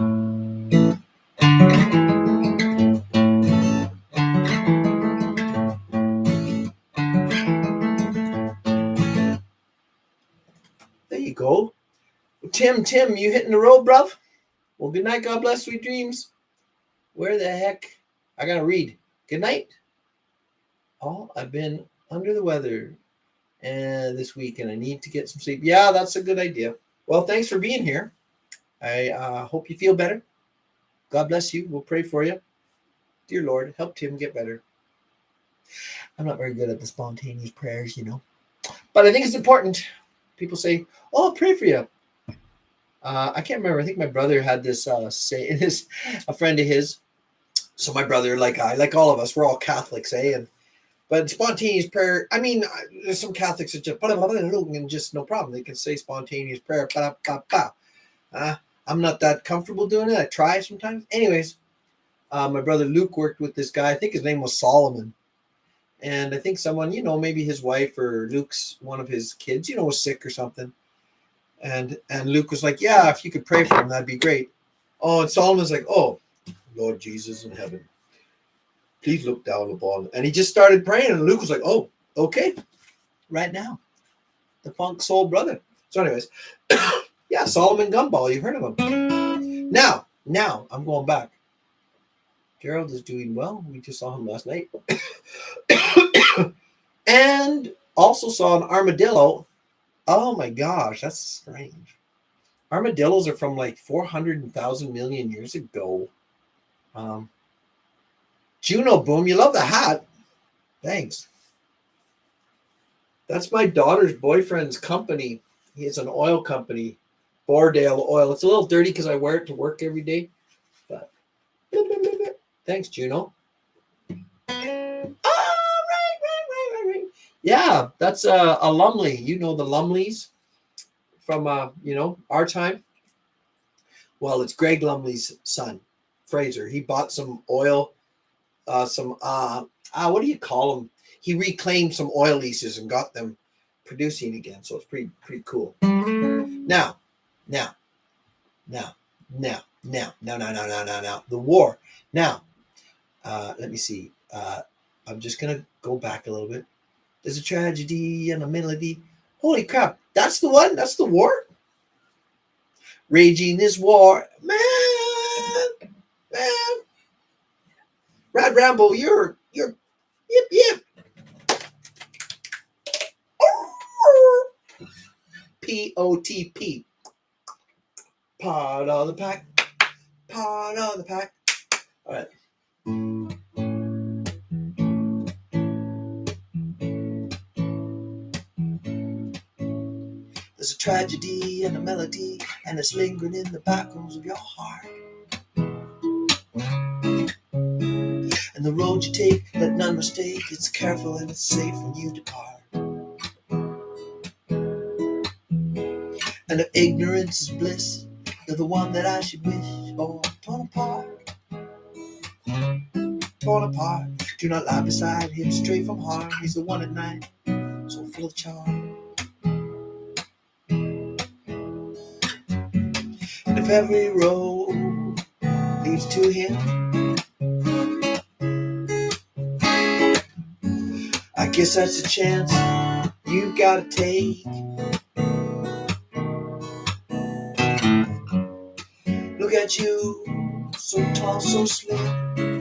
There you go. Tim, you hitting the road, bruv? Well, good night. God bless. Sweet dreams. Where the heck? I gotta read. Good night. Oh, I've been under the weather this week, and I need to get some sleep. Yeah, that's a good idea. Well, thanks for being here. I hope you feel better. God bless you. We'll pray for you. Dear Lord, help Tim get better. I'm not very good at the spontaneous prayers, but I think it's important. People say, "Oh, I'll pray for you." I can't remember. I think my brother had this say. This a friend of his. So my brother, like all of us, we're all Catholics, but spontaneous prayer. I mean, there's some Catholics that just and just no problem. They can say spontaneous prayer. I'm not that comfortable doing it. I try sometimes. Anyways, my brother Luke worked with this guy. I think his name was Solomon. And I think someone, maybe his wife or Luke's one of his kids, was sick or something. And Luke was like, yeah, if you could pray for him, that'd be great. Oh, and Solomon's like, oh, Lord Jesus in heaven, please look down upon him. And he just started praying. And Luke was like, oh, okay, right now. The funk soul brother. So anyways, yeah, Solomon Gumball, you heard of him. Now, I'm going back. Gerald is doing well. We just saw him last night. And also saw an armadillo. Oh my gosh, that's strange. Armadillos are from like 400,000 million years ago. Juno Boom, you love the hat. Thanks. That's my daughter's boyfriend's company. He has an oil company, Bordale Oil. It's a little dirty because I wear it to work every day. But thanks, Juno. Right. Yeah, that's a Lumley. You know the Lumleys from our time. Well, it's Greg Lumley's son, Fraser. He bought some oil, what do you call them? He reclaimed some oil leases and got them producing again. So it's pretty cool. Now, the war. Now, let me see. I'm just gonna go back a little bit. There's a tragedy and a melody. Holy crap! That's the one. That's the war. Raging this war, man. Rad Rambo, you're yip yip. POTP. Part of the pack. Part of the pack. All right. There's a tragedy and a melody, and it's lingering in the back rooms of your heart. And the road you take, let none mistake, it's careful and it's safe when you depart. And if ignorance is bliss, you're the one that I should wish for. Torn apart, torn apart. Do not lie beside him, straight from harm. He's the one at night, so full of charm. And if every road leads to him, I guess that's a chance you've got to take. Look at you, so tall, so slim,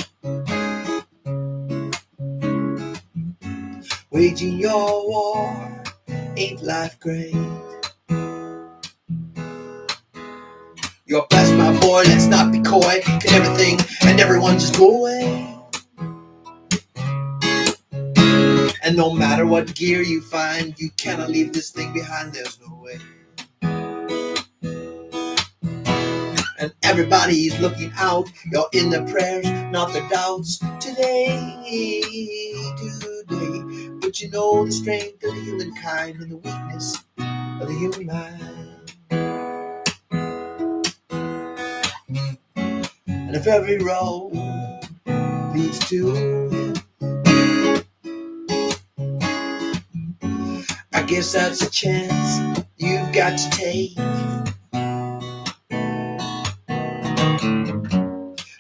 waging your war. Ain't life great? You're blessed, my boy, let's not be coy. Can everything and everyone just go away? And no matter what gear you find, you cannot leave this thing behind, there's no way. And everybody's looking out, you're in their prayers, not their doubts. Today, but you know the strength of the humankind and the weakness of the human mind. And if every road leads to him, I guess that's a chance you've got to take.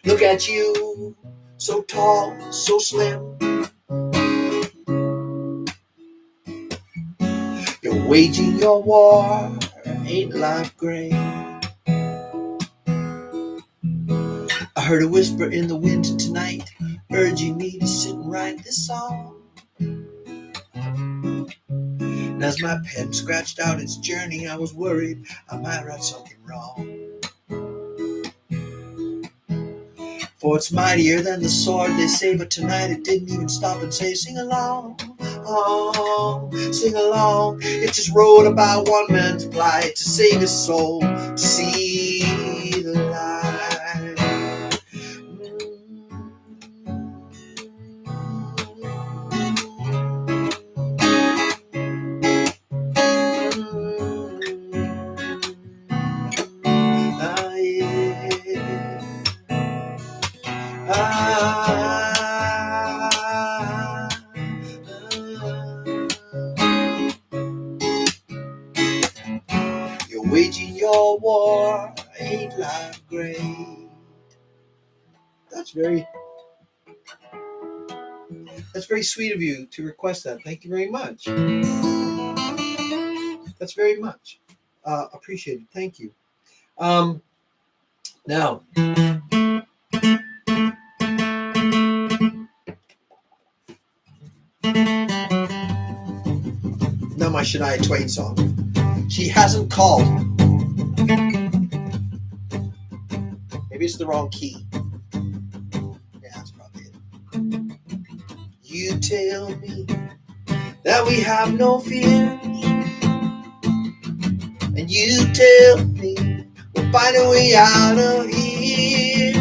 Look at you, so tall, so slim. You're waging your war, ain't life great? I heard a whisper in the wind tonight, urging me to sit and write this song. And as my pen scratched out its journey, I was worried I might write something wrong. For it's mightier than the sword, they say, but tonight it didn't even stop and say, sing along, oh, sing along. It just wrote about one man's plight, to save his soul, to see the light. You're waging your war, ain't life great? That's very sweet of you to request that. Thank you very much. That's very much appreciated. Thank you. Now, my Shania Twain song. She hasn't called. Maybe it's the wrong key. Yeah, that's probably it. You tell me that we have no fear, and you tell me we'll find a way out of here.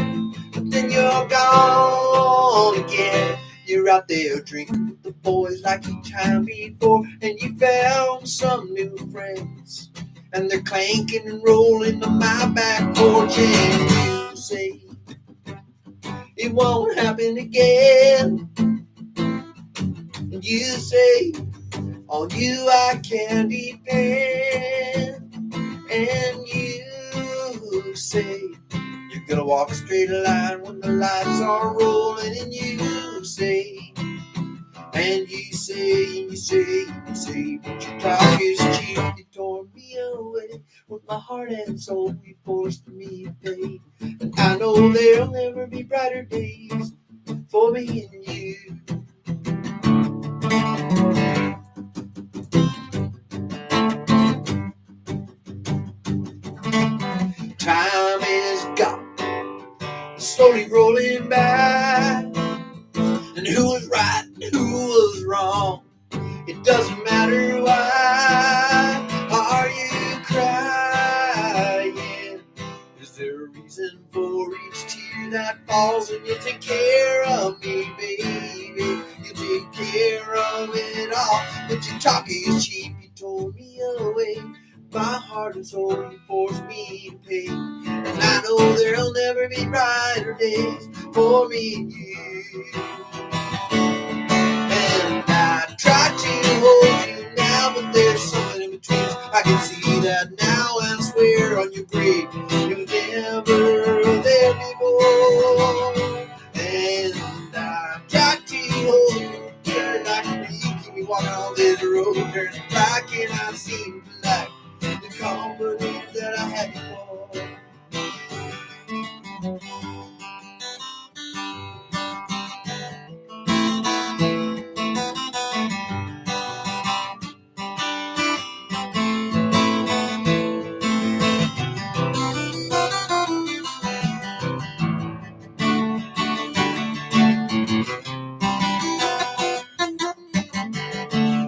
But then you're gone again. You're out there drinking with the boys like you time before, and you found some new friends, and they're clanking and rolling on my back porch, and you say it won't happen again. And you say on you I can depend. And you say you're gonna walk a straight line when the lights are rolling. And you say, and you say, and you say, and you say, but your talk is cheap. You tore me away with my heart and soul. You forced me to pay. And I know there'll never be brighter days for me and you. Time is gone, slowly rolling by. And who was right and who was wrong, it doesn't matter why. Are you crying? Is there a reason for each tear that falls? And you take care of me, baby. You take care of it all. But your talk is cheap, you tore me away. My heart and soul, you forced me to pay. And I know there'll never be brighter days for me and you. And I try to hold you now, but there's something in between us. I can see that now, and I swear on your grave you were never there before. And I try to hold you, turn back and you keep me walking on this road, turn back, and I seem to like the confidence that I had before.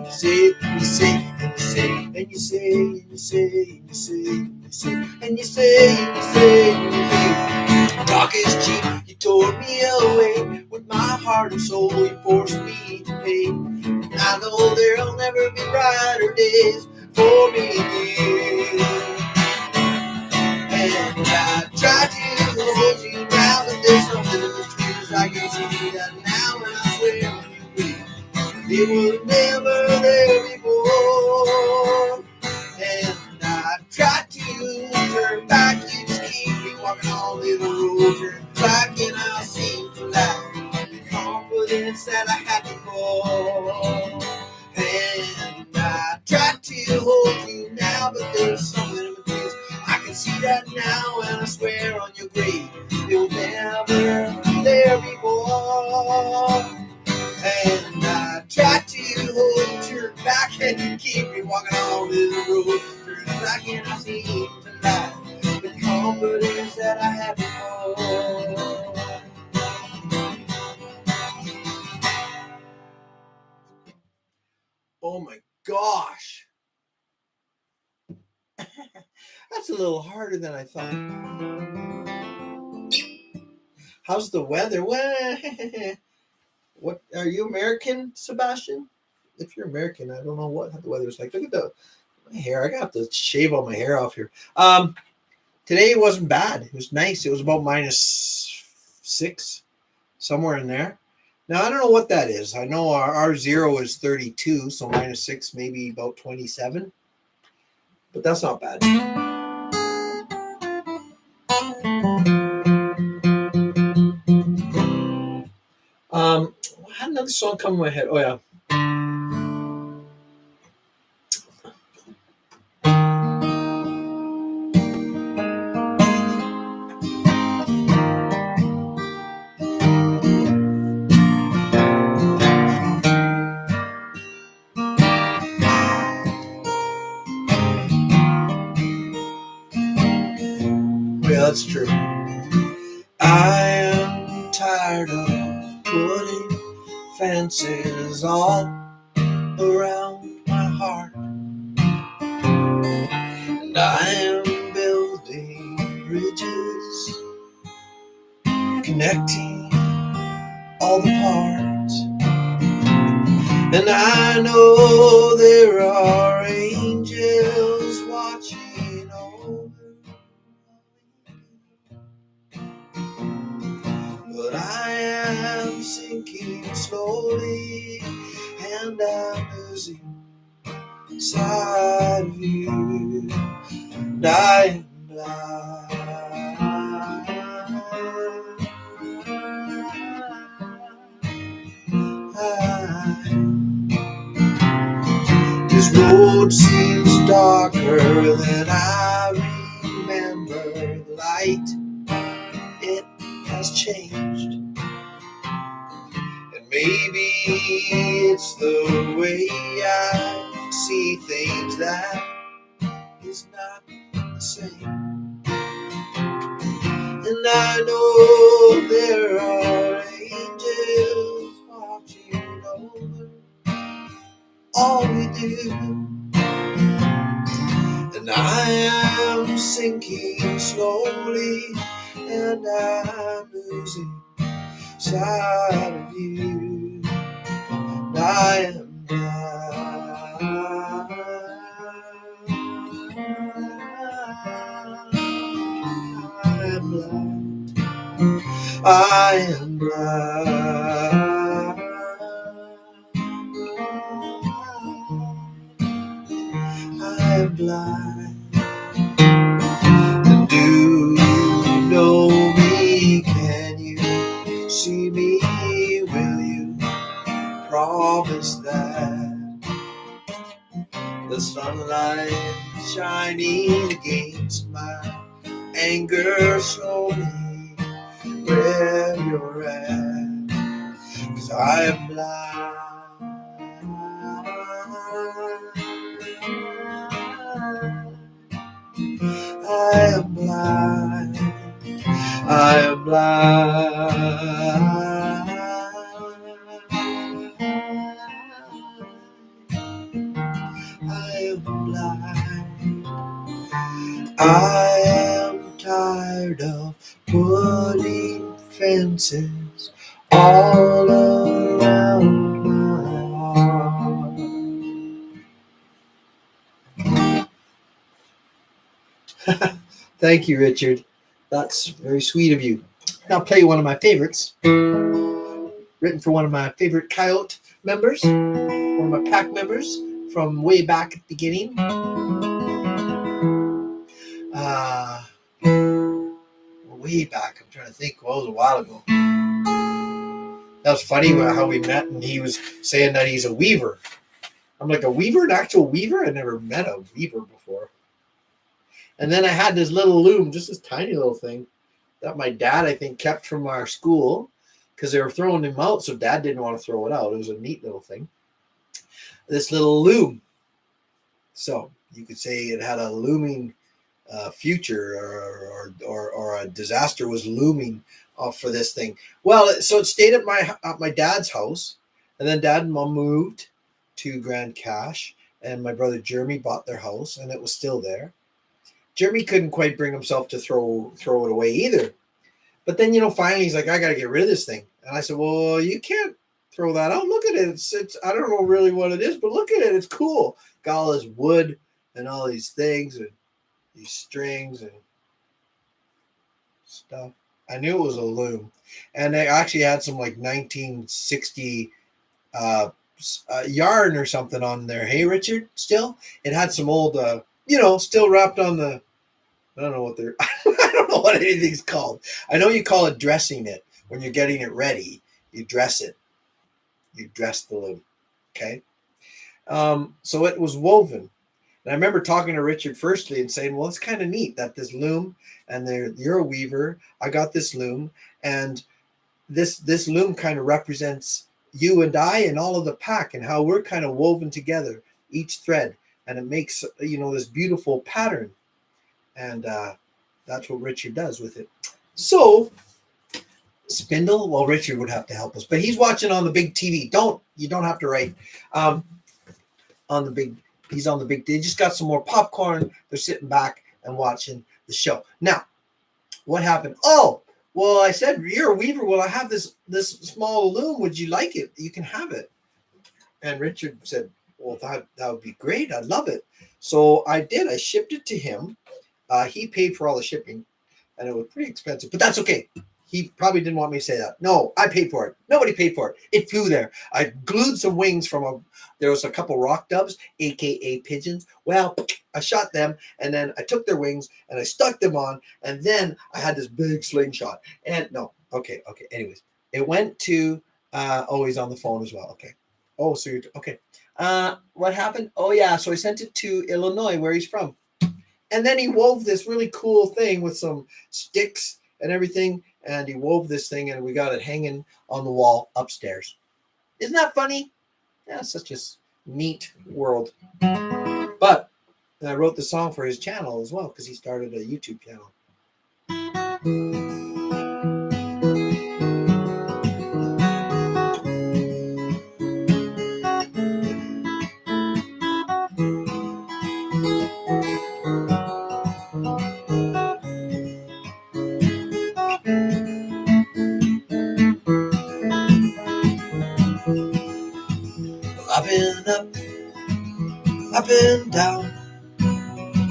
You say, and you say, and you say, and you say, and you say, and you say, and you say, and you say, and you say, talk is cheap, you tore me away with my heart and soul, you forced me to pay. And I know there'll never be brighter days for me and you. And I try to hold you now, but there's something in between us. I can see that now, and I swear when you breathe, it was never there before. And I tried to turn back, you just keep me walking on the road. Turn back and I seem to lack the confidence that I had before. And I tried to hold you now, but there's something in between us. I can see that now, and I swear on your grave it was never there before. And I tried to hold you, turn back, and you keep me walking on this road. Turn back and I seem to lack the confidence that I had before. Oh my gosh. That's a little harder than I thought. How's the weather? What are you American, Sebastian? If you're American, I don't know what the weather's like. Look at my hair. I got to shave all my hair off here. Today it wasn't bad. It was nice. It was about -6, somewhere in there. Now I don't know what that is. I know our zero is 32, so -6 maybe about 27. But that's not bad. I had another song come in my head. Oh yeah. yeah, that's true. I am tired of putting fences all around my heart, and I am building bridges, connecting all the parts. And I know there are angels watching over, but I am sinking slowly, and I'm losing sight of you, and I am blind. This road seems darker than I remember. The light, it has changed. And maybe it's the way I see things that is not the same. And I know there are angels watching over all we do. And I am sinking slowly, and I'm losing sight of you. And I am blind. I am blind. I am blind. I am blind. And do you know me? Can you see me? Will you promise that the sunlight shining against my anger slowly where you're at? 'Cause I am blind. I am blind. I am blind. I am blind. I am tired of putting fences all around my heart. Thank you, Richard. That's very sweet of you. Now I'll play one of my favorites, written for one of my favorite Coyote members, one of my pack members from way back at the beginning. Way back, I'm trying to think. Well, it was a while ago. That was funny how we met, and he was saying that he's a weaver. I'm like, a weaver? An actual weaver? I never met a weaver before. And then I had this little loom, just this tiny little thing, that my dad, I think, kept from our school because they were throwing him out, so Dad didn't want to throw it out. It was a neat little thing. This little loom. So you could say it had a looming future, or a disaster was looming for this thing. Well, so it stayed at my dad's house, and then Dad and Mom moved to Grand Cache, and my brother Jeremy bought their house, and it was still there. Jeremy couldn't quite bring himself to throw it away either. But then, finally he's like, I got to get rid of this thing. And I said, well, you can't throw that out. Look at it. It's I don't know really what it is, but look at it. It's cool. Got all this wood and all these things and these strings and stuff. I knew it was a loom. And they actually had some like 1960 yarn or something on there. Hey, Richard, still? It had some old, still wrapped on the, I don't know what they're, I don't know what anything's called. I know you call it dressing it. When you're getting it ready, you dress it. You dress the loom. Okay. So it was woven. And I remember talking to Richard firstly and saying, well, it's kind of neat that this loom, and you're a weaver. I got this loom, and this loom kind of represents you and I and all of the pack and how we're kind of woven together, each thread, and it makes, this beautiful pattern. And that's what Richard does with it. So spindle, well, Richard would have to help us, but he's watching on the big TV. You don't have to write. On the big, he's on the big. They just got some more popcorn. They're sitting back and watching the show. Now, what happened? Oh, well, I said, you're a weaver. Well, I have this small loom. Would you like it? You can have it. And Richard said, well, that would be great. I'd love it. So I did. I shipped it to him. He paid for all the shipping, and it was pretty expensive, but that's okay. He probably didn't want me to say that. No, I paid for it. Nobody paid for it. It flew there. I glued some wings there was a couple rock doves, AKA pigeons. Well, I shot them, and then I took their wings and I stuck them on, and then I had this big slingshot. And no, okay. Anyways, it went to, he's on the phone as well. Okay. Oh, so you're, okay. What happened? Oh yeah. So I sent it to Illinois, where he's from. And then he wove this really cool thing with some sticks and everything. And he wove this thing, and we got it hanging on the wall upstairs. Isn't that funny? Yeah, such a neat world. But I wrote the song for his channel as well, because he started a YouTube channel. I've been up, I've been down,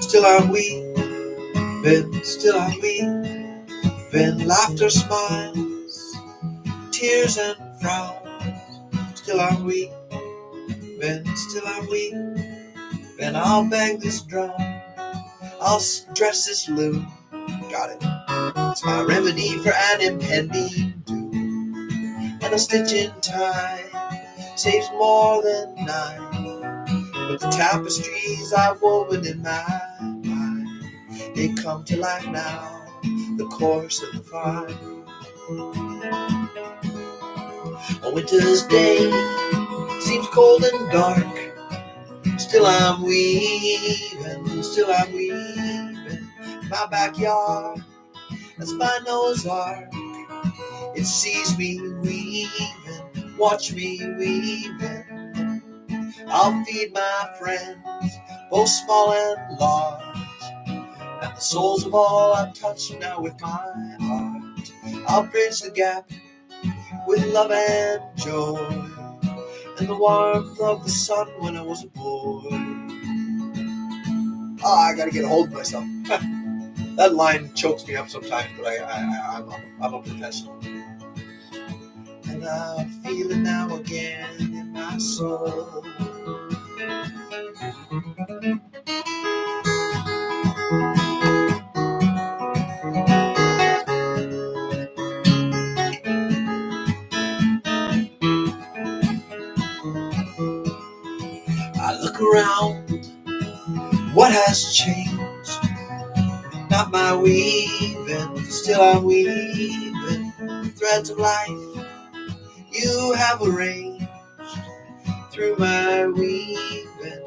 still I'm weeping, still I'm weeping, laughter, smiles, tears and frowns, still I'm weeping, still I'm weeping, I'll bang this drum, I'll dress this loom, got it, it's my remedy for an impending doom, and a stitch in time saves more than nine, but the tapestries I've woven in my mind, they come to life now, the chorus of the fire. A winter's day seems cold and dark, still I'm weaving, still I'm weaving, my backyard, that's my Noah's Ark, it sees me weaving, watch me weaving, I'll feed my friends, both small and large, and the souls of all I've touched now with my heart. I'll bridge the gap with love and joy, and the warmth of the sun when I was a boy. I gotta get a hold of myself. That line chokes me up sometimes, but I'm a professional. And I feel it now again in my soul. I look around, what has changed? Not my weaving, still I'm weaving the threads of life you have arranged through my weaving,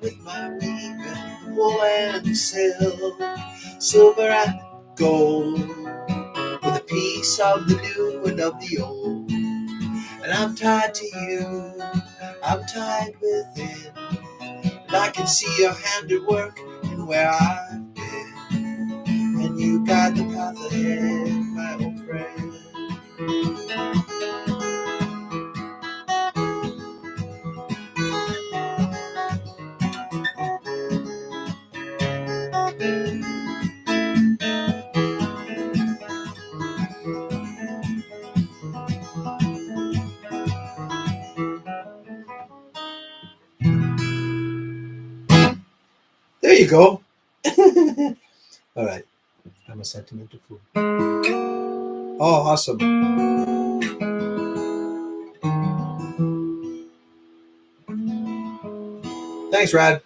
with my weaving, wool and silver and gold, with a piece of the new and of the old. And I'm tied to you, I'm tied within, and I can see your hand at work and where I've been, and you guide the path ahead, my old friend. There you go. All right. I'm a sentimental fool. Oh, awesome. Thanks, Rad.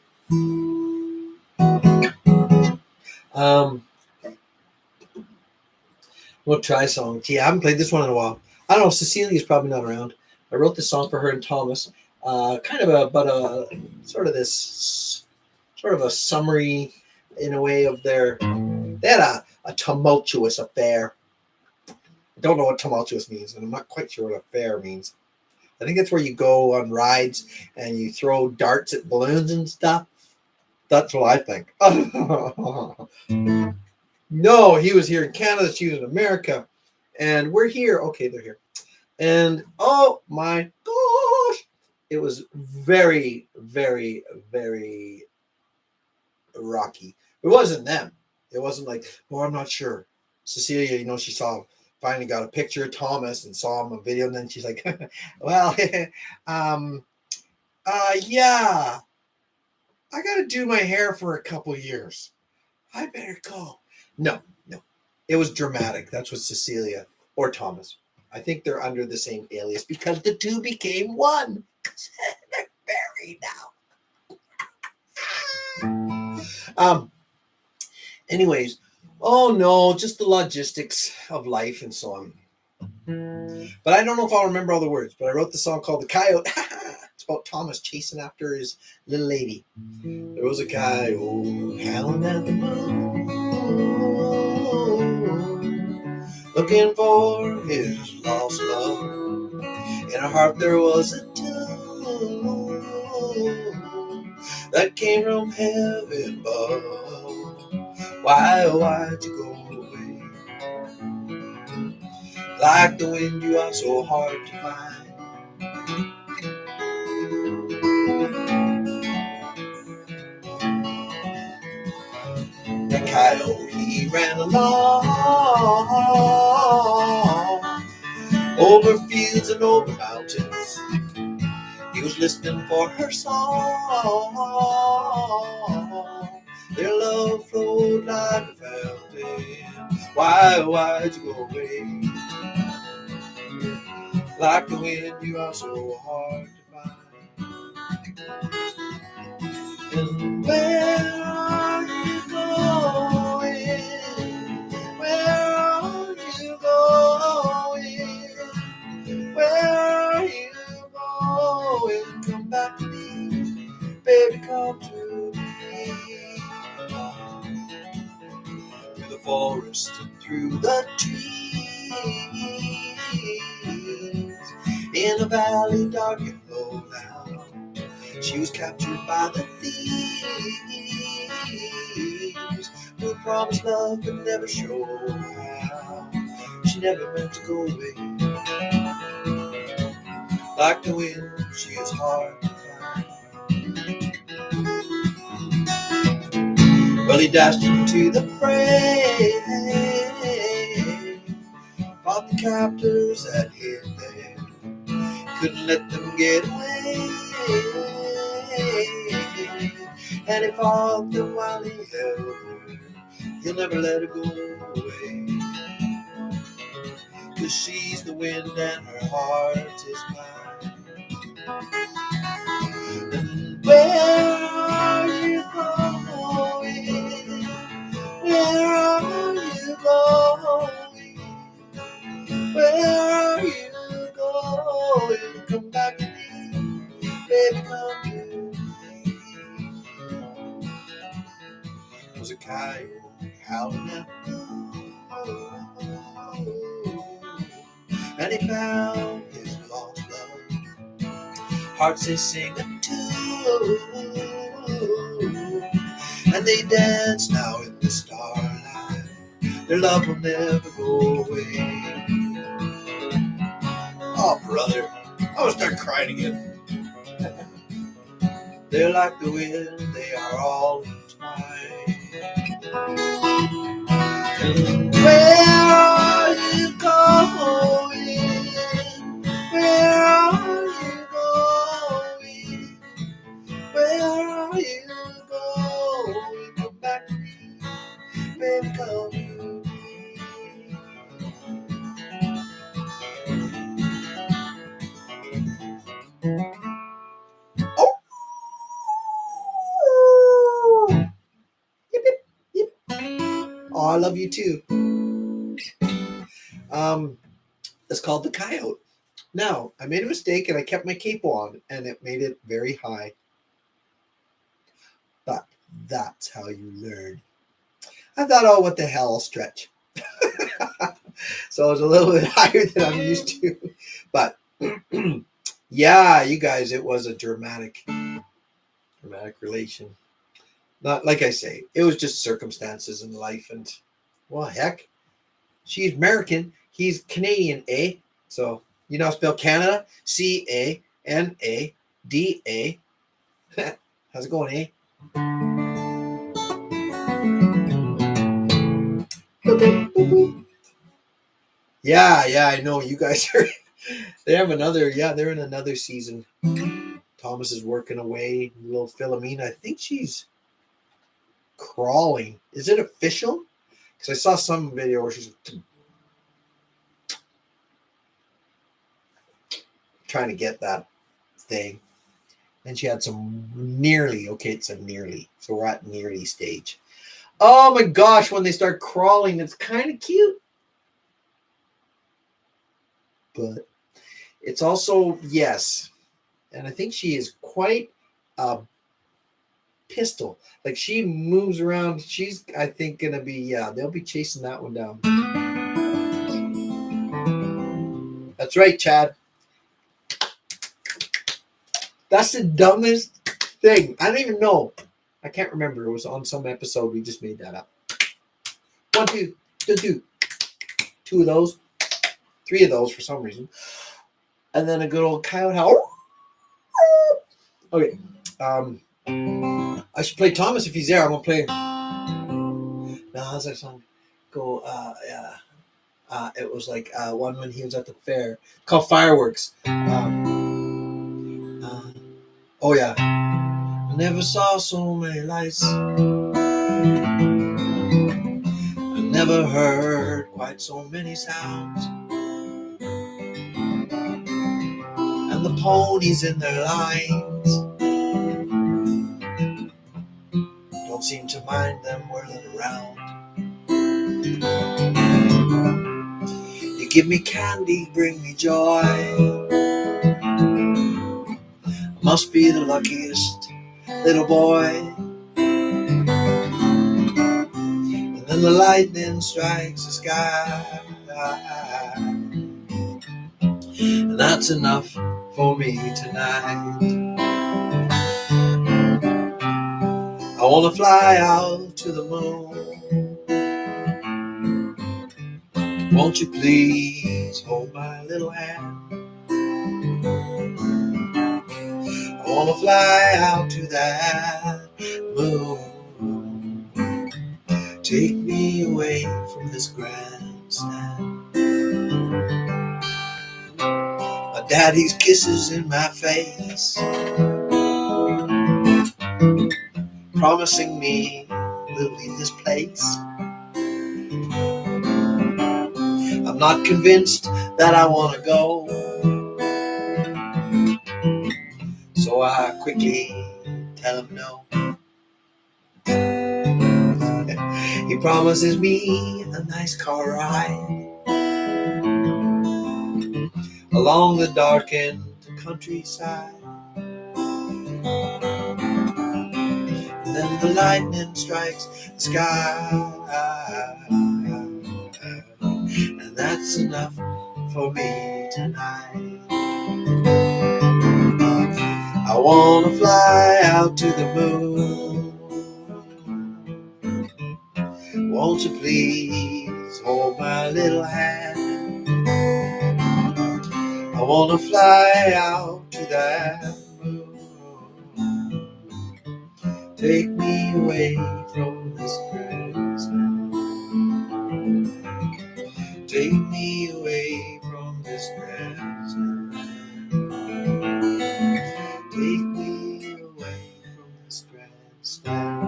We'll try songs. Yeah, I haven't played this one in a while. I don't know. Cecilia's probably not around. I wrote this song for her and Thomas. Kind of a sort of a summary in a way of they had a tumultuous affair. I don't know what tumultuous means, and I'm not quite sure what affair means. I think it's where you go on rides and you throw darts at balloons and stuff. That's what I think. No, he was here in Canada. She was in America. And we're here. Okay, they're here. And oh my gosh, it was very, very, very rocky. It wasn't them. It wasn't like, oh, I'm not sure. Cecilia, she finally got a picture of Thomas and saw him on video, and then she's like, well, yeah, I got to do my hair for a couple years. I better go. No. It was dramatic. That's what Cecilia or Thomas. I think they're under the same alias because the two became one. They're married now. Anyways, oh no, just the logistics of life and so on. But I don't know if I'll remember all the words, but I wrote the song called The Coyote. It's about Thomas chasing after his little lady. There was a coyote howling at the moon, looking for his lost love. In her heart there was a tune that came from heaven above. Why, oh, why'd you go away? Like the wind you are so hard to find. The coyote, he ran along over fields and over mountains. He was listening for her song. Their love flowed like a fountain. Why'd you go away? Like the wind you are so hard to find. And where are you going? Where are you going? Where are you going? Come back to me, baby, come to me. Through the forest and through the trees, in a valley dark and low now, she was captured by the thieves who promised love but never showed how. She never meant to go away. Like the wind, she is hard to find. Well, he dashed into the fray, fought the captors that hid there, couldn't let them get away. And he fought them while he held her. He'll never let her go away. 'Cause she's the wind and her heart is mine. And where are you going? Where are you going? Where are you going? Come back to me, baby, come to me. There was a coyote howling at the moon, and he found his lost love. Hearts they sing a tune, and they dance now in the starlight. Their love will never go away. Oh, brother, I will start crying again. They're like the wind, they are all entwined. And where are you going? Where are you going? Where are you going? Come back to me, baby, come to me. Oh! Yip, yip, yip. Oh, I love you too. It's called The Coyote. Now, I made a mistake and I kept my capo on and it made it very high. But that's how you learn. I thought, oh, what the hell, I'll stretch. So it was a little bit higher than I'm used to. But yeah, you guys, it was a dramatic relation. Not like I say, it was just circumstances in life. And well, heck, she's American, he's Canadian, eh? So you know how to spell Canada? Canada. How's it going, eh? Yeah, I know. You guys are they have another, yeah, they're in another season. Thomas is working away. Little Philomena, I think she's crawling. Is it official? Because I saw some video where she's trying to get that thing. And she had some nearly, okay, it's a nearly. So we're at nearly stage. Oh my gosh, when they start crawling, it's kind of cute. But it's also, yes. And I think she is quite a pistol. Like she moves around. She's, I think, going to be, yeah, they'll be chasing that one down. That's right, Chad. That's the dumbest thing. I don't even know. I can't remember. It was on some episode. We just made that up. 1, 2, 2. 2 of those. 3 of those for some reason. And then a good old coyote howl. Okay. I should play Thomas if he's there. I'm going to play. Now, how's that song go? It was like one when he was at the fair. Called Fireworks. Oh, yeah. I never saw so many lights. I never heard quite so many sounds. And the ponies in their lines don't seem to mind them whirling around. You give me candy, bring me joy. I must be the luckiest little boy. And then the lightning strikes the sky, and that's enough for me tonight. I want to fly out to the moon. Won't you please hold my little hand? I want to fly out to that moon. Take me away from this grandstand. My daddy's kisses in my face, promising me we'll leave this place. I'm not convinced that I want to go, so I quickly tell him no. He promises me a nice car ride along the darkened countryside. And then the lightning strikes the sky, and that's enough for me tonight. I want to fly out to the moon. Won't you please hold my little hand? I want to fly out to that moon. Take me away from this grandstand. Take me away from this grandstand. Take me away from this grandstand.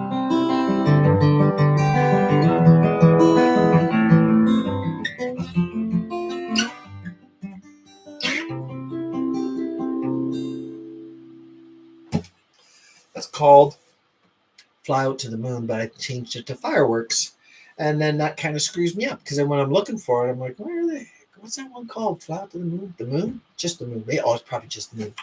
That's called Fly Out to the Moon, but I changed it to Fireworks. And then that kind of screws me up because then when I'm looking for it, I'm like, where are they? What's that one called? Fly Out to the Moon? The Moon? Just the Moon. Oh, it's probably just the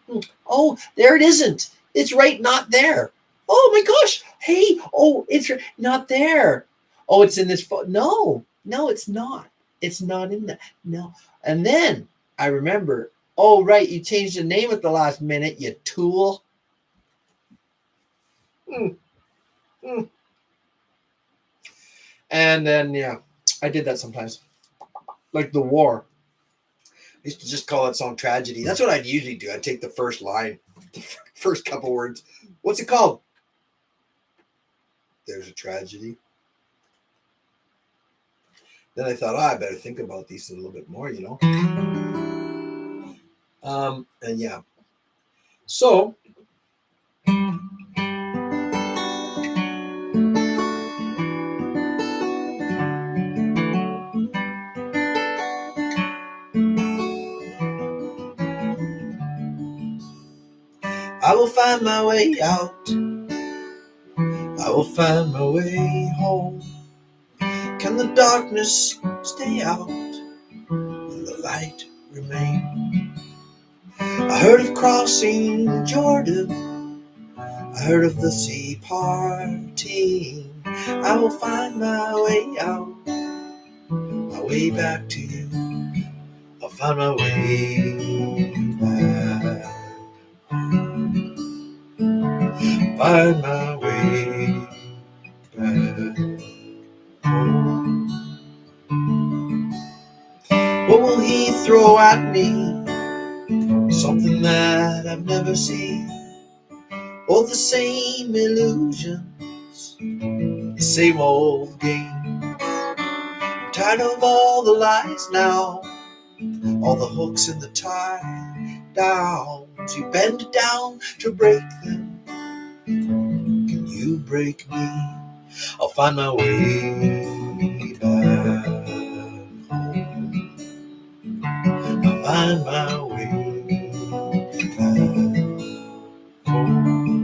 Moon. Oh, there it isn't. It's right not there. Oh my gosh. Hey, oh, it's not there. Oh, it's in this phone. No, it's not. It's not in that. No. And then I remember, oh, right, you changed the name at the last minute, you tool. Mm, mm. And then, yeah, I did that sometimes. Like the war. I used to just call that song Tragedy. That's what I'd usually do. I'd take the first line, the first couple words. What's it called? There's a tragedy. Then I thought, I better think about these a little bit more, you know. And yeah. So I will find my way out. I will find my way home. Can the darkness stay out and the light remain? I heard of crossing Jordan. I heard of the sea parting. I will find my way out, my way back to you. I'll find my way back. Find my way back home. What will he throw at me? Something that I've never seen. All the same illusions, the same old game. I'm tired of all the lies now, all the hooks in the tie downs. You bend down to break them. Can you break me? I'll find my way back home. I'll find my way back home.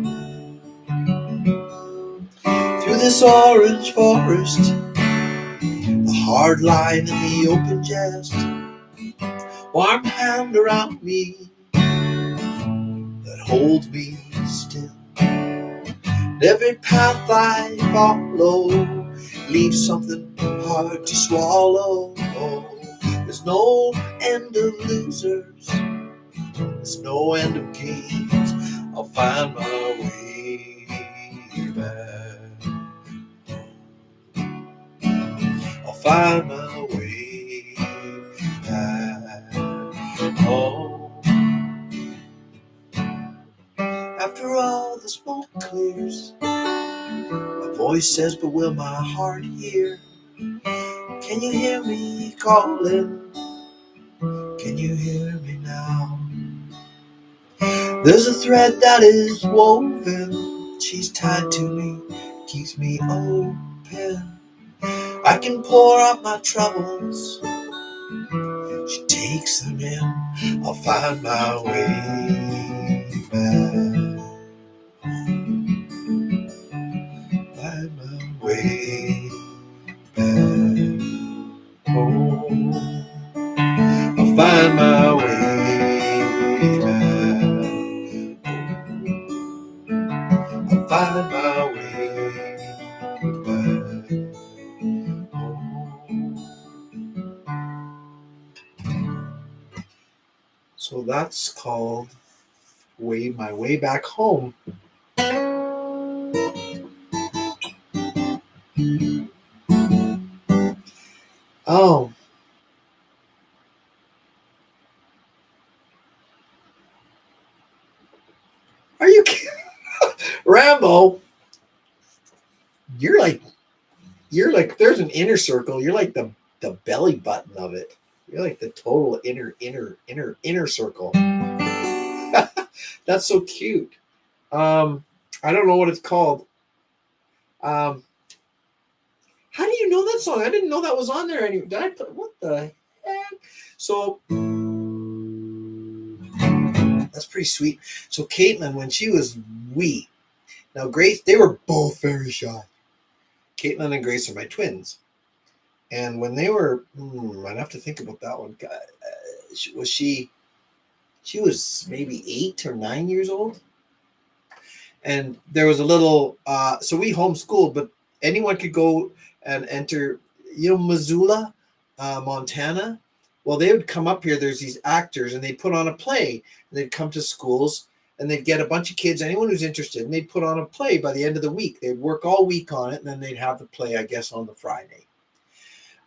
Through this orange forest, the hard line and the open jest, warm hand around me that holds me still. And every path I follow leaves something hard to swallow. There's no end of losers, there's no end of games. I'll find my way back. I'll find my way back home. After all the smoke clears, my voice says, but will my heart hear? Can you hear me calling? Can you hear me now? There's a thread that is woven, she's tied to me, keeps me open. I can pour out my troubles, she takes them in. I'll find my way back. Find my way back home. I'll find my way back. I'll find my way back home. So that's called My Way Back Home. Oh. Are you kidding? Rambo, you're like, there's an inner circle. You're like the belly button of it. You're like the total inner circle. That's so cute. I don't know what it's called. How do you know that song? I didn't know that was on there. Did I put, what the heck? So that's pretty sweet. So Caitlin, when she was wee, now Grace, they were both very shy. Caitlin and Grace are my twins. And when they were, I'd have to think about that one. She was maybe 8 or 9 years old. And there was a little, so we homeschooled, but anyone could go and enter, Missoula, Montana. Well, they would come up here. There's these actors, and they'd put on a play. And they'd come to schools, and they'd get a bunch of kids, anyone who's interested, and they'd put on a play by the end of the week. They'd work all week on it, and then they'd have the play, I guess, on the Friday.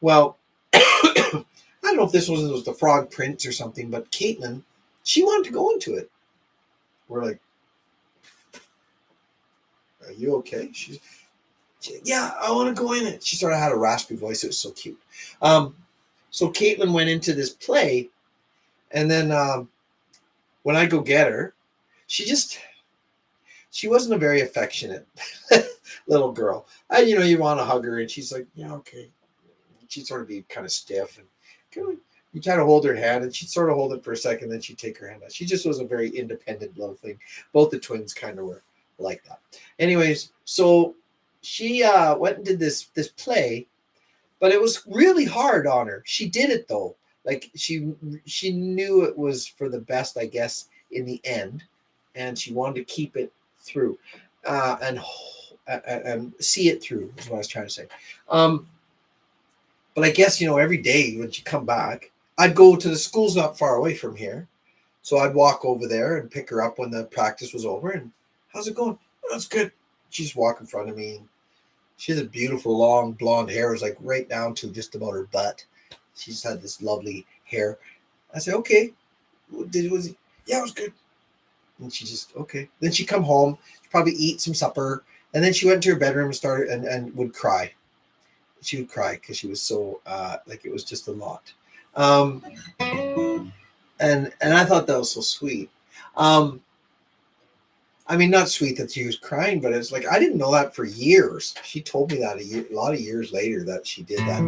Well, I don't know if this was the Frog Prince or something, but Caitlin, she wanted to go into it. We're like, are you okay? Yeah, I want to go in it. She sort of had a raspy voice. It was so cute. So Caitlin went into this play, and then when I go get her, she wasn't a very affectionate little girl. You want to hug her, and she's like, yeah, okay. She'd sort of be kind of stiff, and you try to hold her hand, and she'd sort of hold it for a second, then she'd take her hand out. She just was a very independent little thing. Both the twins kind of were like that. Anyways, so she went and did this play, but it was really hard on her. She did it though. Like she knew it was for the best, I guess, in the end, and she wanted to keep it through, and see it through is what I was trying to say. But I guess, every day when she come back, I'd go to the school's not far away from here. So I'd walk over there and pick her up when the practice was over. And how's it going? Oh, that's good. She's walking in front of me. She has a beautiful long blonde hair. It was like right down to just about her butt. She's had this lovely hair. I said, okay. Yeah, it was good. And she just, okay. Then she'd come home, she'd probably eat some supper. And then she went to her bedroom and started and would cry. She would cry because she was so like it was just a lot. And I thought that was so sweet. I mean, not sweet that she was crying, but it's like I didn't know that for years. She told me that a lot of years later that she did that.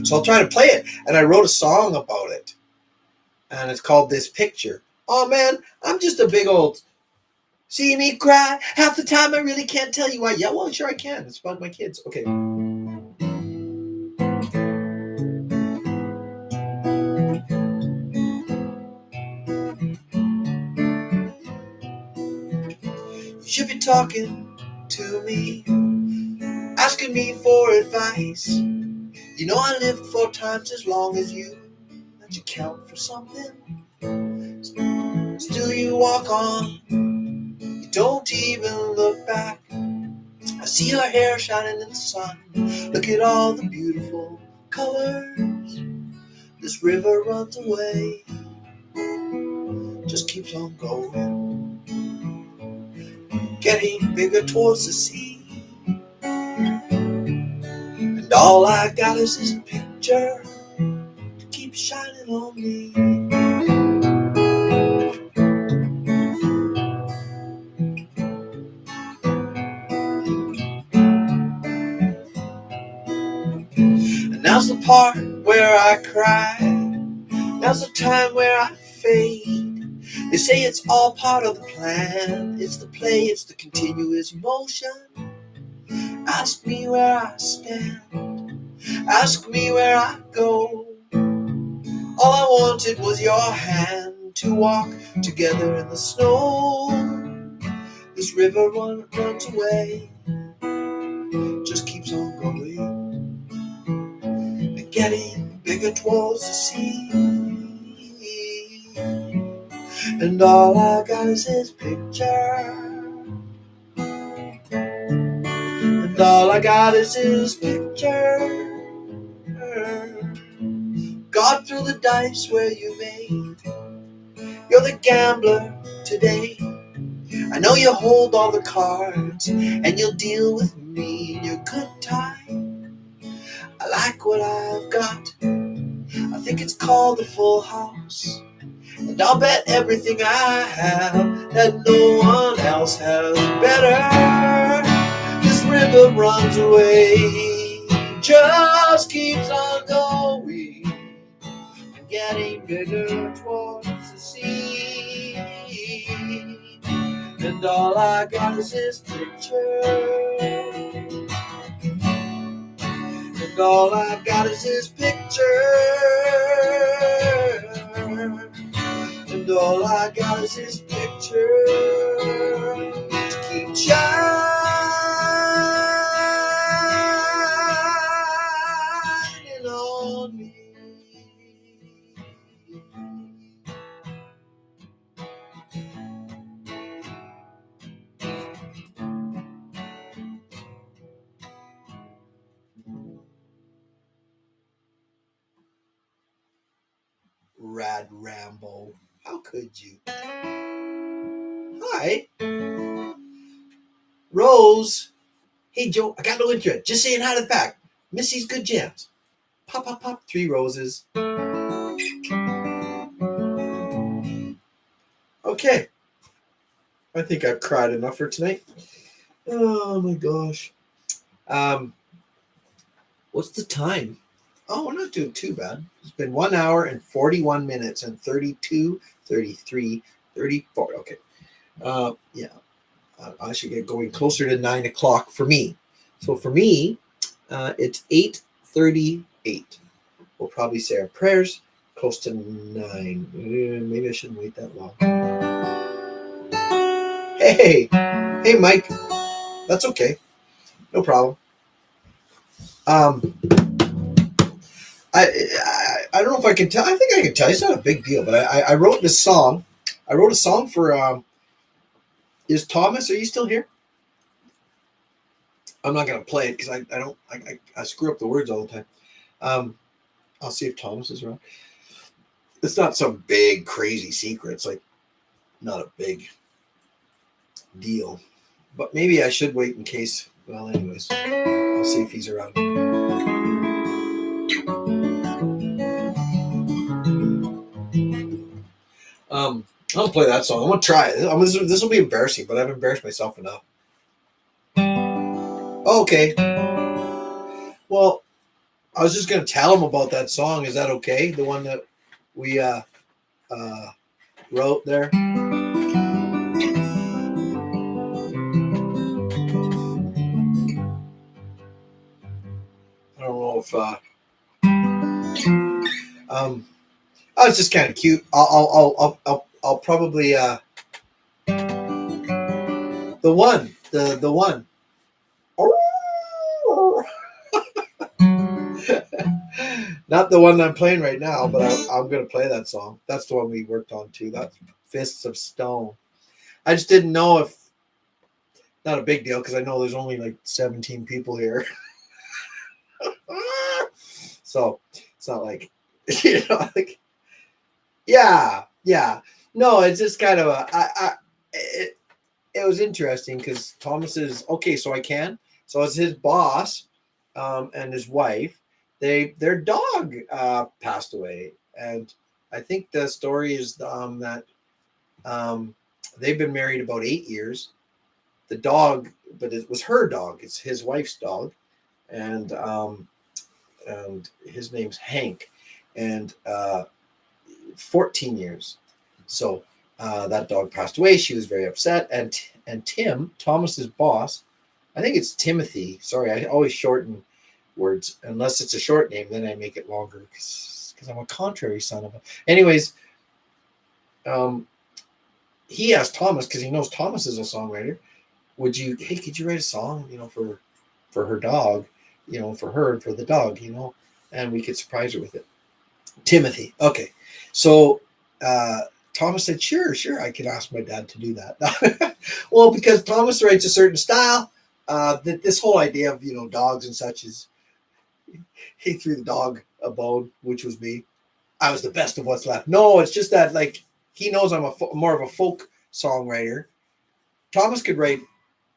So I'll try to play it, and I wrote a song about it, and it's called "This Picture." Oh man, I'm just a big old. See me cry half the time. I really can't tell you why. Yeah, well, sure I can. It's about my kids. Okay. You should be talking to me, asking me for advice. I lived 4 times as long as you. That you count for something. Still you walk on. You don't even look back. I see your hair shining in the sun. Look at all the beautiful colors. This river runs away, just keeps on going, getting bigger towards the sea. And all I got is this picture to keep shining on me. And now's the part where I cry. Now's the time where I fade. They say it's all part of the plan. It's the play, it's the continuous motion. Ask me where I stand. Ask me where I go. All I wanted was your hand to walk together in the snow. This river runs away, just keeps on going, and getting bigger towards the sea. And all I got is this picture. And all I got is this picture. God threw the dice where you made. You're the gambler today. I know you hold all the cards, and you'll deal with me in your good time. I like what I've got. I think it's called the Full House. And I'll bet everything I have that no one else has better. This river runs away, just keeps on going, and getting bigger towards the sea. And all I got is this picture. And all I got is this picture. all I got is this picture to keep shining on me. Rad Rambo, how could you? Hi, Rose. Hey, Joe, I got no interest. Just saying hi to the back. Missy's good jams. Pop, pop, pop. 3 roses. Okay. I think I've cried enough for tonight. Oh my gosh. What's the time? Oh, we're not doing too bad. It's been 1 hour and 41 minutes and 32, 33, 34. Okay. Yeah. I should get going closer to 9 o'clock for me. So for me, it's 8:38. We'll probably say our prayers close to 9. Maybe I shouldn't wait that long. Hey, Mike. That's okay. No problem. I don't know if I can tell. I think I can tell. It's not a big deal, but I wrote this song. I wrote a song for. Is Thomas? Are you still here? I'm not gonna play it because I screw up the words all the time. I'll see if Thomas is around. It's not some big crazy secret. It's like not a big deal, but maybe I should wait in case. Well, anyways, I'll see if he's around. I'll play that song. I'm gonna try it. This will be embarrassing, but I've embarrassed myself enough. Okay. Well, I was just gonna tell him about that song. Is that okay? The one that we wrote there. I don't know if oh, it's just kind of cute. I'll probably the one. Not the one I'm playing right now, but I'm going to play that song. That's the one we worked on too. That's Fists of Stone. I just didn't know if, not a big deal because I know there's only like 17 people here. So it's not like, like, yeah. No, it's just kind of it was interesting because Thomas is, okay, so I can. So it's his boss and his wife. Their dog passed away, and I think the story is that they've been married about 8 years. The dog, but it was her dog. It's his wife's dog, and his name's Hank, and 14 years. So that dog passed away. She was very upset, and Tim, Thomas's boss, I think it's Timothy. Sorry, I always shorten words unless it's a short name, then I make it longer because I'm a contrary son of a. Anyways, he asked Thomas because he knows Thomas is a songwriter. Could you write a song, for her dog, for her and for the dog, and we could surprise her with it. Timothy. Okay, so Thomas said, sure, I could ask my dad to do that. Well, because Thomas writes a certain style, that this whole idea of dogs and such is. He threw the dog a bone, which was me. I was the best of what's left. No, it's just that he knows I'm more of a folk songwriter. Thomas could write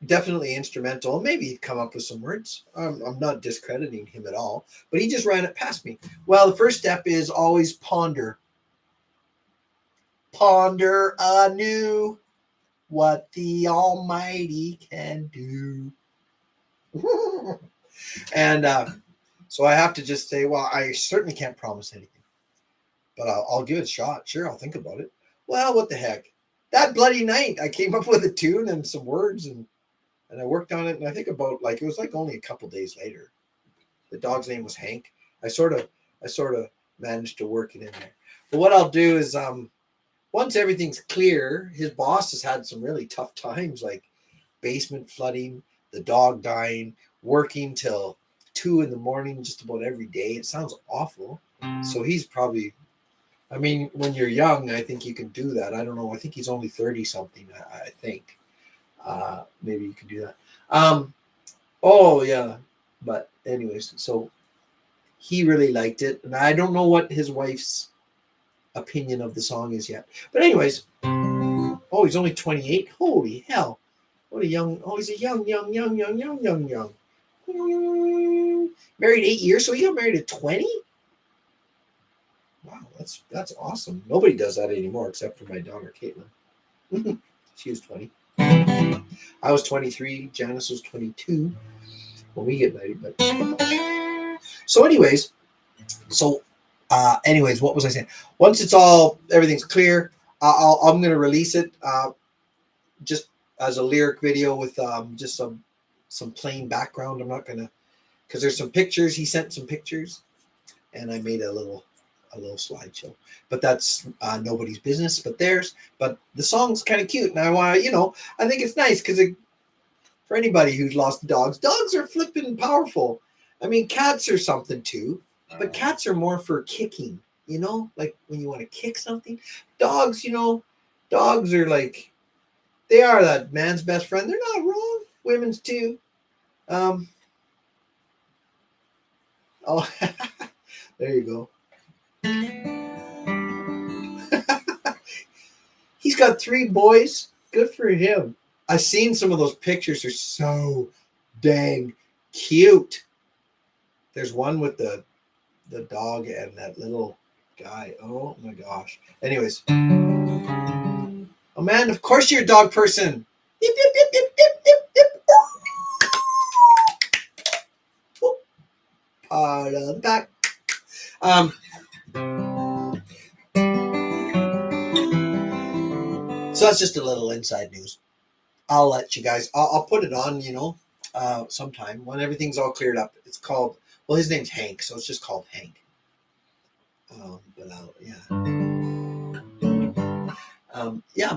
definitely instrumental. Maybe he'd come up with some words. I'm not discrediting him at all, but he just ran it past me. Well, the first step is always ponder. Ponder anew what the Almighty can do. And so I have to just say, well, I certainly can't promise anything, but I'll give it a shot. Sure, I'll think about it. Well, what the heck? That bloody night, I came up with a tune and some words, and I worked on it. And I think about it was only a couple days later. The dog's name was Hank. I sort of managed to work it in there. But what I'll do is, once everything's clear, his boss has had some really tough times, like basement flooding, the dog dying, working till 2 a.m. just about every day. It sounds awful. So he's probably, I mean, when you're young, I think you can do that. I don't know. I think he's only 30 something, I think. Maybe you can do that. Oh, yeah. But, anyways, so he really liked it. And I don't know what his wife's opinion of the song is yet. But, anyways, oh, he's only 28. Holy hell. What a young, oh, he's a young. Married 8 years, so he got married at 20? Wow, that's awesome. Nobody does that anymore except for my daughter, Caitlin. She was 20. I was 23. Janice was 22 when we get married. But so, anyways, what was I saying? Once it's all, everything's clear, I'm gonna release it just as a lyric video with just some plain background. I'm not gonna, because there's some pictures. He sent some pictures, and I made a little slideshow. But that's nobody's business but theirs. But the song's kind of cute, and I want to, I think it's nice because for anybody who's lost dogs are flipping powerful. I mean, cats are something too, but cats are more for kicking. Like when you want to kick something. Dogs, dogs are like, they are that man's best friend. They're not wrong. Women's too. Oh, there you go. He's got 3 boys. Good for him. I've seen some of those pictures. They're so dang cute. There's one with the dog and that little guy. Oh my gosh. Anyways. Oh man, of course you're a dog person. Yip, yip, yip, yip, yip, yip, yip. Part of the back. So that's just a little inside news. I'll let you guys, I'll put it on, sometime when everything's all cleared up. It's called, well, his name's Hank, so it's just called Hank.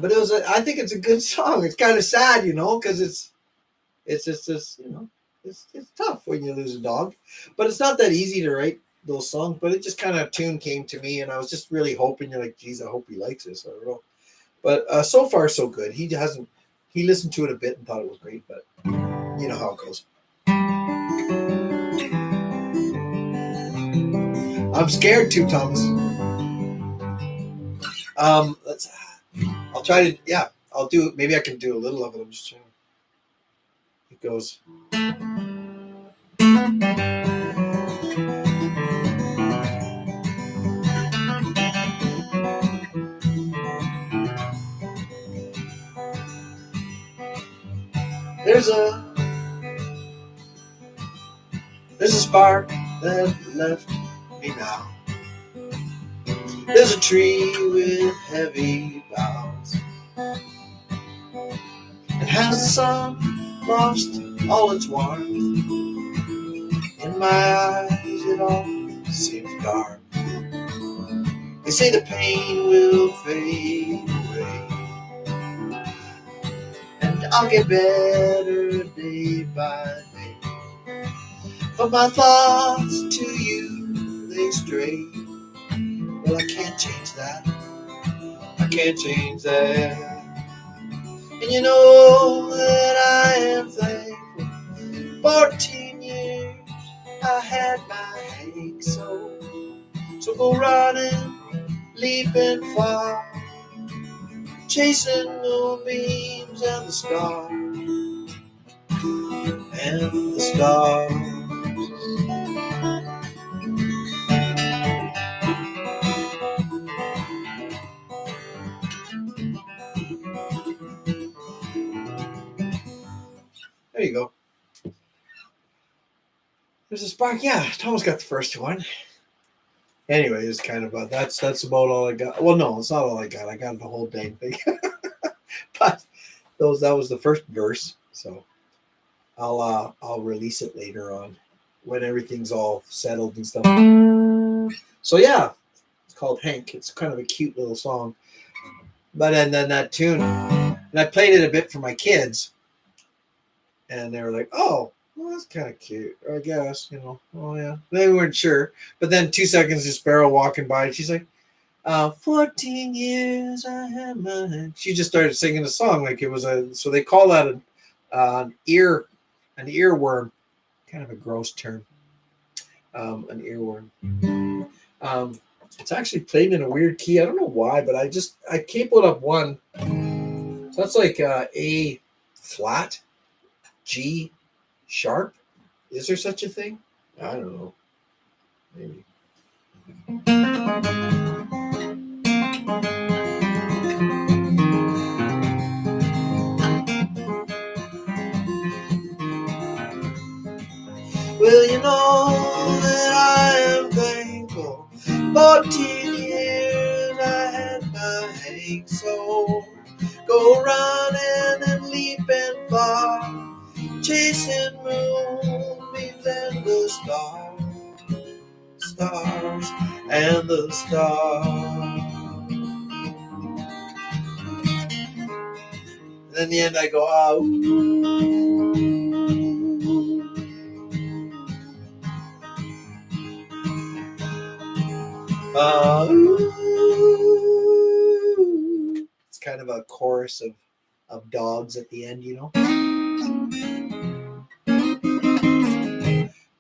But it was, I think it's a good song. It's kind of sad, because it's just this, it's tough when you lose a dog, but it's not that easy to write those songs. But it just kind of tune came to me, and I was just really hoping. You're like, geez, I hope he likes this. I don't know, but so far so good. He listened to it a bit and thought it was great, but you know how it goes. I'm scared too, Thomas. I'll try to, I'll do, maybe I can do a little of it. I'm just trying. It goes. There's a spark that left me now. There's a tree with heavy boughs. And has the sun lost all its warmth? In my eyes it all seems dark. They say the pain will fade away, and I'll get better day by day. But my thoughts to you, they stray. Well, I can't change that. I can't change that. And you know that I am thankful. 14 years I had my ache so go running, leaping far, chasing moonbeams and the stars. And the stars. There you go. There's a spark. Yeah, Thomas got the first one. Anyway, it's kind of that's about all I got. Well, no, it's not all I got. I got the whole dang thing. But that was the first verse. So I'll release it later on when everything's all settled and stuff. So yeah, it's called Hank. It's kind of a cute little song. But and then that tune, and I played it a bit for my kids, and they were like, "Oh, well, that's kind of cute, I guess." Oh yeah, they weren't sure. But then 2 seconds, a sparrow walking by, and she's like, 14 years I had my hand. She just started singing a song like it was so they call that an earworm, kind of a gross term, an earworm. It's actually played in a weird key. I don't know why, but I capoed up one. So that's like A flat, G sharp. Is there such a thing? I don't know. Maybe. Well, you know that I am thankful. 14 years I had my hang so. Go running and leaping far, chasing moonbeams and the stars and the stars. And in the end I go, it's kind of a chorus of dogs at the end,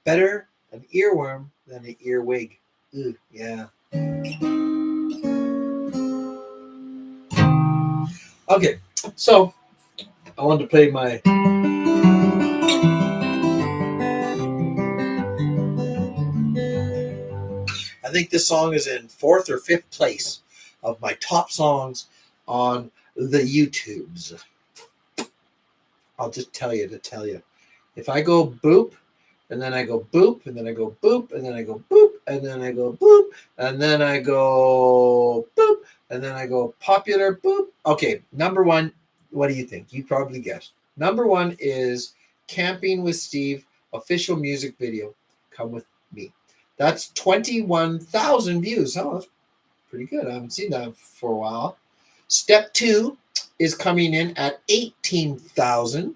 Better an earworm than an earwig. Ooh, yeah. Okay, so I wanted to play my. I think this song is in 4th or 5th place of my top songs on the YouTubes. I'll just tell you. If I go boop, and then I go boop, and then I go boop, and then I go boop, and then I go boop, and then I go boop, and then I go popular boop. Okay, number one, what do you think? You probably guessed. Number one is Camping with Steve, official music video. Come with me. That's 21,000 views. Oh, that's pretty good. I haven't seen that for a while. Step 2 is coming in at 18,000.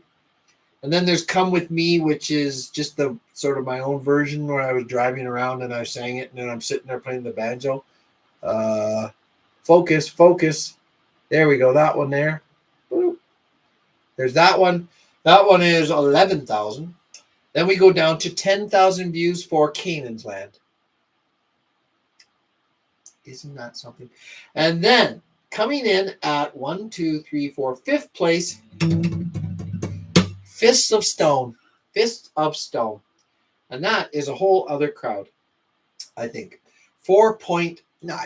And then there's Come With Me, which is just the sort of my own version where I was driving around and I sang it, and then I'm sitting there playing the banjo. Focus. There we go. That one there. Boop. There's that one. That one is 11,000. Then we go down to 10,000 views for Canaan's Land. Isn't that something? And then coming in at 1, 2, 3, 4, 5th place, Fists of Stone. And that is a whole other crowd, I think. No,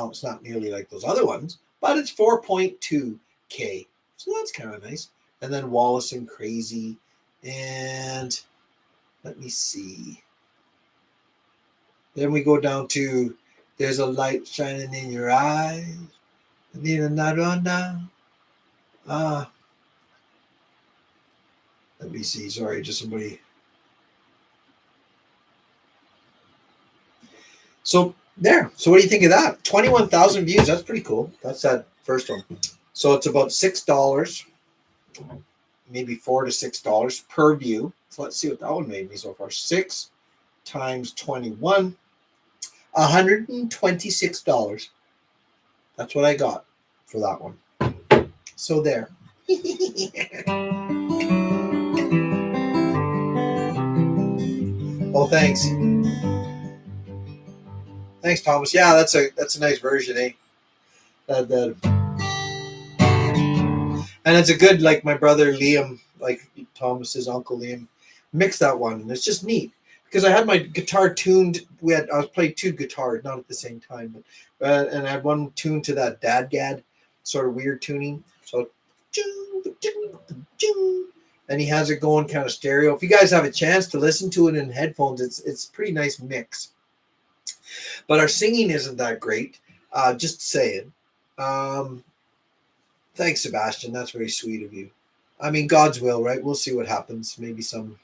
it's not nearly like those other ones, but it's 4.2K. So that's kind of nice. And then Wallace and Crazy. And let me see. Then we go down to There's a Light Shining in Your Eyes. I need another one now. Let me see. Sorry, just somebody. So there. So what do you think of that? 21,000 views. That's pretty cool. That's that first one. So it's about $6, maybe $4 to $6 per view. So let's see what that one made me so far. 6 times 21, $126. That's what I got for that one. So there. Oh, thanks. Thanks, Thomas. Yeah, that's a nice version, eh? And it's a good, like my brother Liam, like Thomas's uncle Liam, mixed that one, and it's just neat because I had my guitar tuned. I was playing 2 guitars, not at the same time, but and I had one tuned to that dadgad sort of weird tuning. So, and he has it going kind of stereo. If you guys have a chance to listen to it in headphones, it's pretty nice mix. But our singing isn't that great. Just saying. Thanks, Sebastian. That's very sweet of you. I mean, God's will, right? We'll see what happens. Maybe something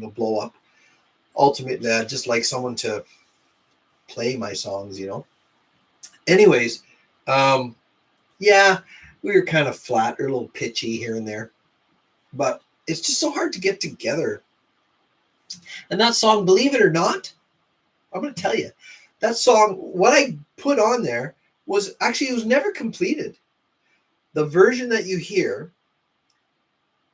will blow up. Ultimately, I'd just like someone to play my songs, Anyways, yeah, We were kind of flat or a little pitchy here and there, but it's just so hard to get together. And that song, believe it or not, I'm going to tell you, that song, what I put on there was actually, it was never completed. The version that you hear,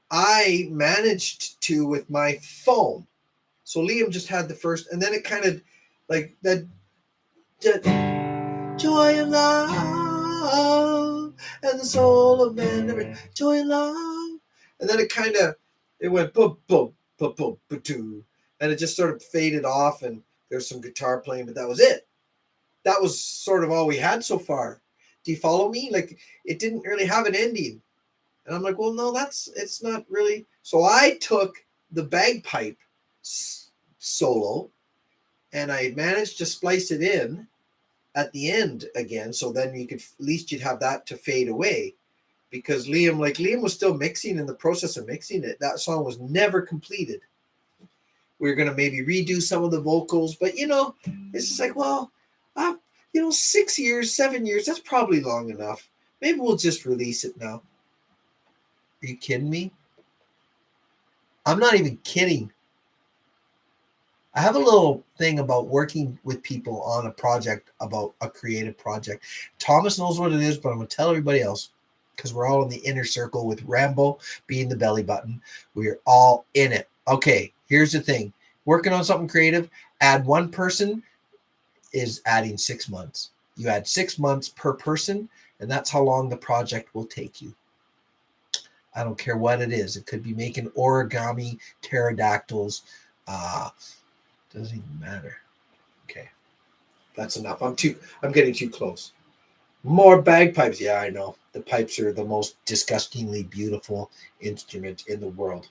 I managed to with my phone. So Liam just had the first, and then it kind of like that joy and love and the soul of man, joy and love, and then it went boom boom boom boom boom, and it just sort of faded off, and there's some guitar playing, but that was it. That was sort of all we had so far. Do you follow me? Like, it didn't really have an ending. And I'm like, well, no, it's not really. So I took the bagpipe solo and I managed to splice it in at the end again. So then at least you'd have that to fade away, because Liam was still mixing, in the process of mixing it. That song was never completed. We were going to maybe redo some of the vocals, but it's just like, well, 6 years, 7 years, that's probably long enough. Maybe we'll just release it now. Are you kidding me? I'm not even kidding. I have a little thing about working with people on a project, about a creative project. Thomas knows what it is, but I'm going to tell everybody else, because we're all in the inner circle, with Rambo being the belly button. We're all in it. Okay, here's the thing. Working on something creative, add one person is adding 6 months. You add 6 months per person, and that's how long the project will take you. I don't care what it is. It could be making origami pterodactyls. Doesn't even matter. Okay, that's enough. I'm getting too close. More bagpipes. Yeah, I know. The pipes are the most disgustingly beautiful instrument in the world.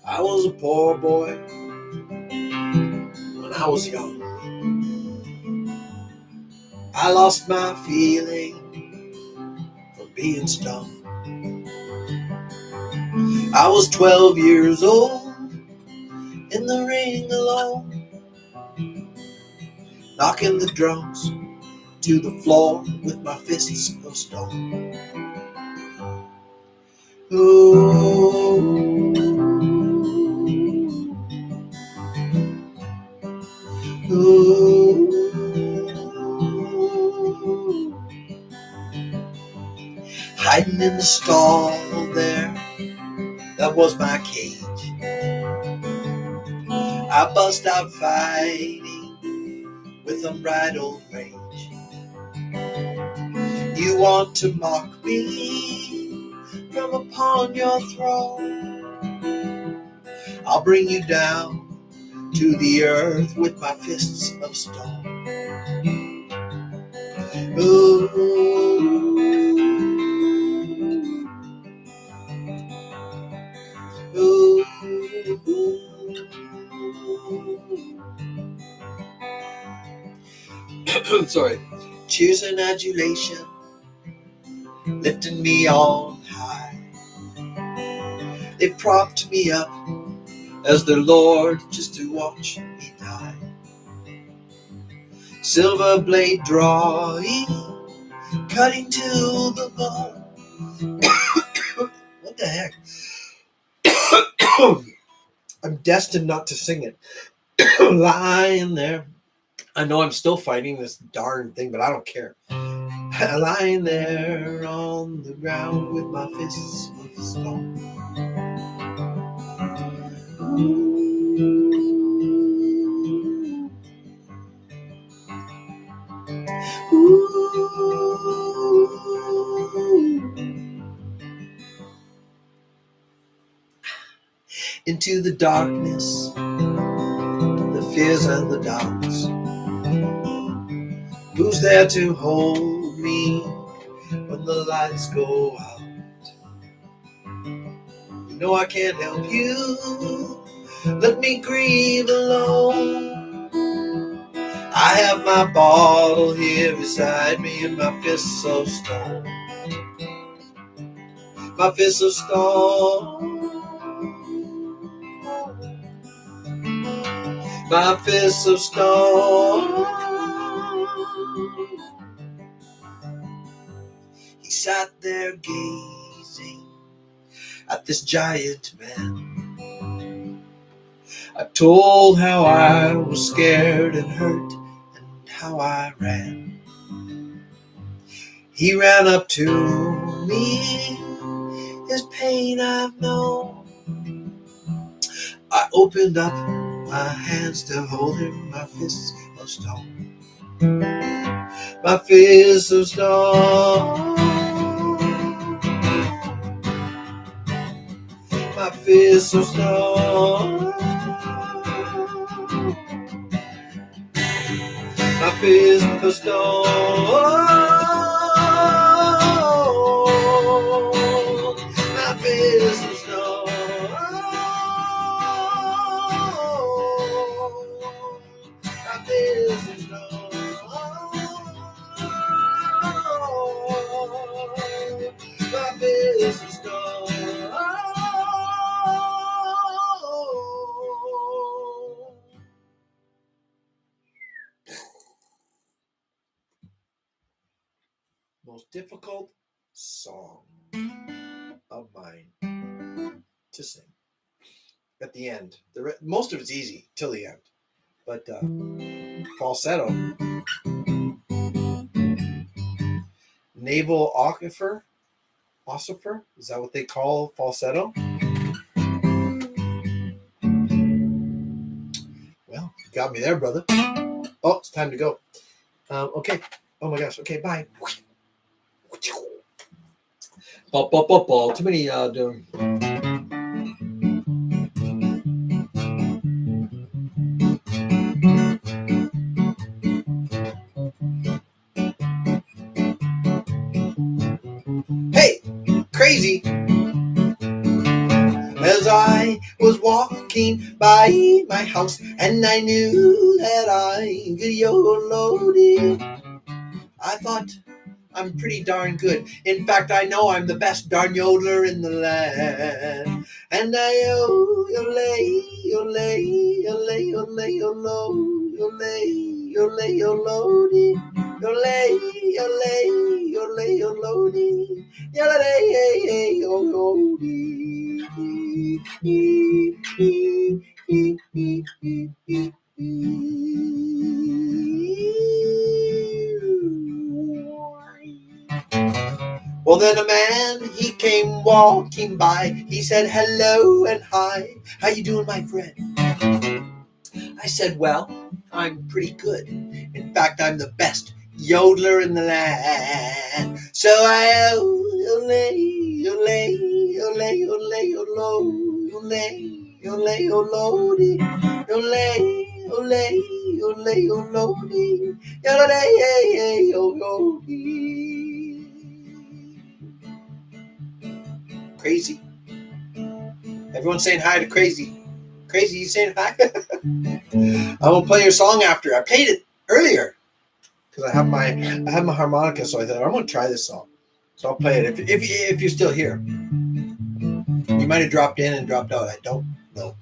I was a poor boy when I was young. I lost my feeling for being stung. I was 12 years old, in the ring alone, knocking the drums to the floor with my fists of stone. Ooh, ooh, hiding in the stall there, that was my cage. I bust out fighting with unbridled rage. You want to mock me from upon your throne? I'll bring you down to the earth with my fists of stone. Ooh, ooh, ooh. Sorry. Cheers and adulation, lifting me on high. They propped me up as their lord, just to watch me die. Silver blade drawing, cutting to the bone. What the heck? I'm destined not to sing it. Lying there. I know I'm still fighting this darn thing, but I don't care. Lying there on the ground with my fists of stone. Ooh. Into the darkness, the fears and the doubts. Who's there to hold me when the lights go out? You know I can't help you, let me grieve alone. I have my bottle here beside me and my fists of stone. My fists of stone. my fists of stone. He sat there gazing at this giant man. I told how I was scared and hurt and how I ran. He ran up to me, his pain I've known. I opened up my hands to hold him, my fists of stone. My fists of stone. My fists of stone. My fists of stone. My fists of stone. My fists of stone. My fists of stone. Most difficult song of mine to sing. At the end, most of it's easy till the end, but falsetto, naval ossifer, is that what they call falsetto? Well, you got me there, brother. Oh, it's time to go. Okay. Oh my gosh. Okay, bye. Too many doing. Hey, crazy. As I was walking by my house, and I knew that I could YOLO. I thought I'm pretty darn good. In fact, I know I'm the best darn yodeler in the land. And I yole, yolo, yole, yolody, yole, yolody, Well, then a man, he came walking by. He said, hello and hi. How you doing, my friend? I said, well, I'm pretty good. In fact, I'm the best yodeler in the land. So I yole, yolody, Crazy. Everyone's saying hi to Crazy. Crazy, you saying hi? I will play your song after. I played it earlier because I have my harmonica, so I thought I'm going to try this song. So I'll play it if you're still here. You might have dropped in and dropped out. I don't know.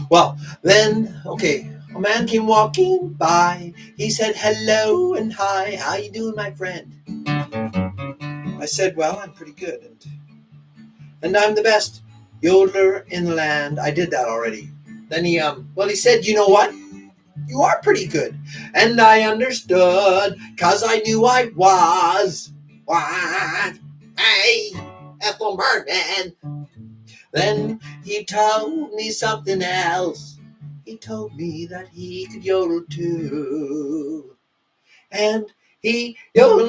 Well, then, okay. A man came walking by. He said, hello and hi. How you doing, my friend? I said, well, I'm pretty good. And I'm the best yodeler in the land. I did that already. Then he said, you know what? You are pretty good. And I understood, 'cause I knew I was. What? Hey, Ethel Merman. Then he told me something else. He told me that he could yodel too. And he yodel,